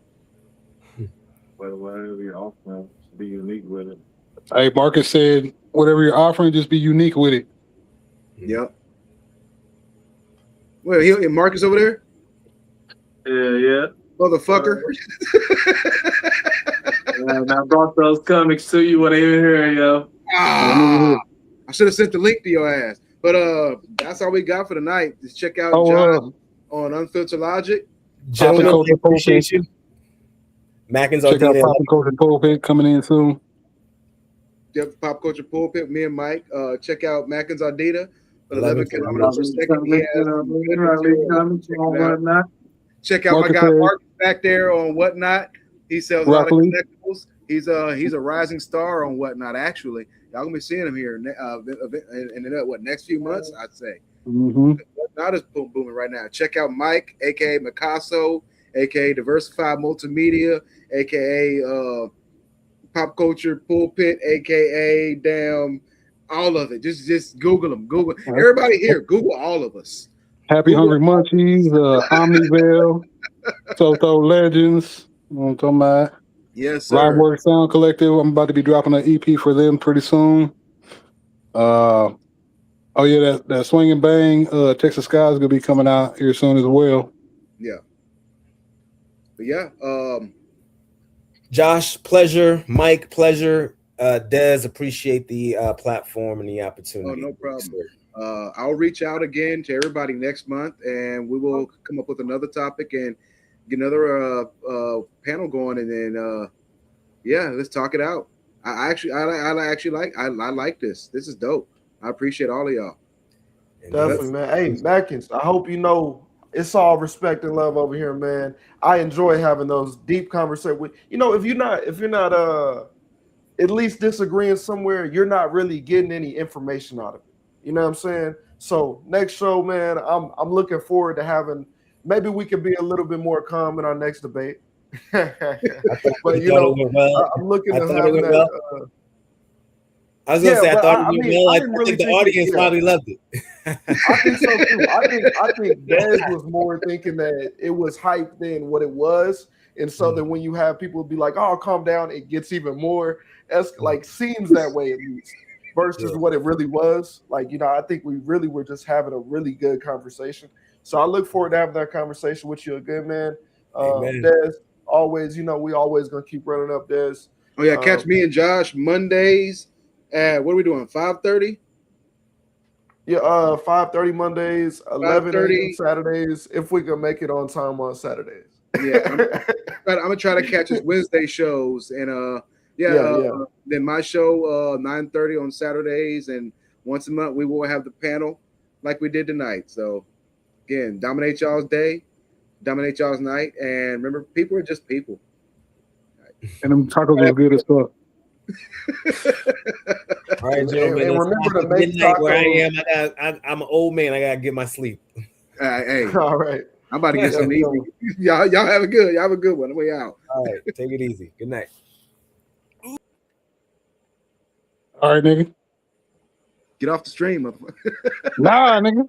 Whatever you're offering, be unique with it. Hey, Marcus said, whatever you're offering, just be unique with it. Yep. Well, Marcus over there? Yeah. Motherfucker. I brought those comics to you when they were here, yo. I should have sent the link to your ass. But that's all we got for tonight. Just check out John on Unfiltered Logic. Gentlemen, appreciate you. Mackins check out Pop Culture Pulpit coming in soon. Yep, Pop Culture Pulpit, me and Mike. Check out Mackins Ardita. Check out my guy Mark back there on Whatnot. He sells a lot of collectibles. He's a rising star on Whatnot. Actually, y'all gonna be seeing him here in the next few months, I'd say. Whatnot is booming right now. Check out Mike, aka Mikaso, aka Diversified Multimedia, aka Pop Culture Pulpit, aka damn all of it. Just Google them. Google everybody here. Google all of us. Happy Hungry Munchies, Omnivale, Soto Legends. You know what I'm talking about? Yes, sir. Liveworks Sound Collective. I'm about to be dropping an EP for them pretty soon. That Swing and Bang Texas Sky is gonna be coming out here soon as well. Yeah. But yeah. Josh, pleasure. Mike, pleasure. Des, appreciate the platform and the opportunity. Oh, no problem. I'll reach out again to everybody next month, and we will come up with another topic and get another panel going, and then let's talk it out. I like this. This is dope. I appreciate all of y'all. And Definitely, man. Hey, Mackins, I hope you know it's all respect and love over here, man. I enjoy having those deep conversations with if you're not at least disagreeing somewhere, you're not really getting any information out of it. You know what I'm saying? So next show, man, I'm looking forward to having, maybe we can be a little bit more calm in our next debate. But I'm looking to have that. I was gonna say I thought it went well. I didn't really think the audience probably loved it. I think so too. I think Dez was more thinking that it was hype than what it was, and so that when you have people be like, "Oh, calm down," it gets even more seems that way at least versus what it really was. I think we really were just having a really good conversation. So I look forward to having that conversation with you again, man. Dez, always, we always gonna keep running up Dez. Oh yeah, catch me and Josh Mondays at what are we doing? 5:30. Yeah, 5:30 Mondays, 11 5:30 a.m. Saturdays. If we can make it on time on Saturdays. Yeah, I'm gonna try to catch his Wednesday shows, and then my show 9:30 on Saturdays, and once a month we will have the panel like we did tonight. So again, dominate y'all's day, dominate y'all's night, and remember, people are just people. And them tacos are good as fuck. All right, gentlemen. And remember to make midnight tacos. where I am. I'm an old man. I gotta get my sleep. Hey, all right. I'm about to get some easy. Y'all have a good. Y'all have a good one. We out. All right, take it easy. Good night. All right, nigga. Get off the stream, motherfucker. Nah, nigga.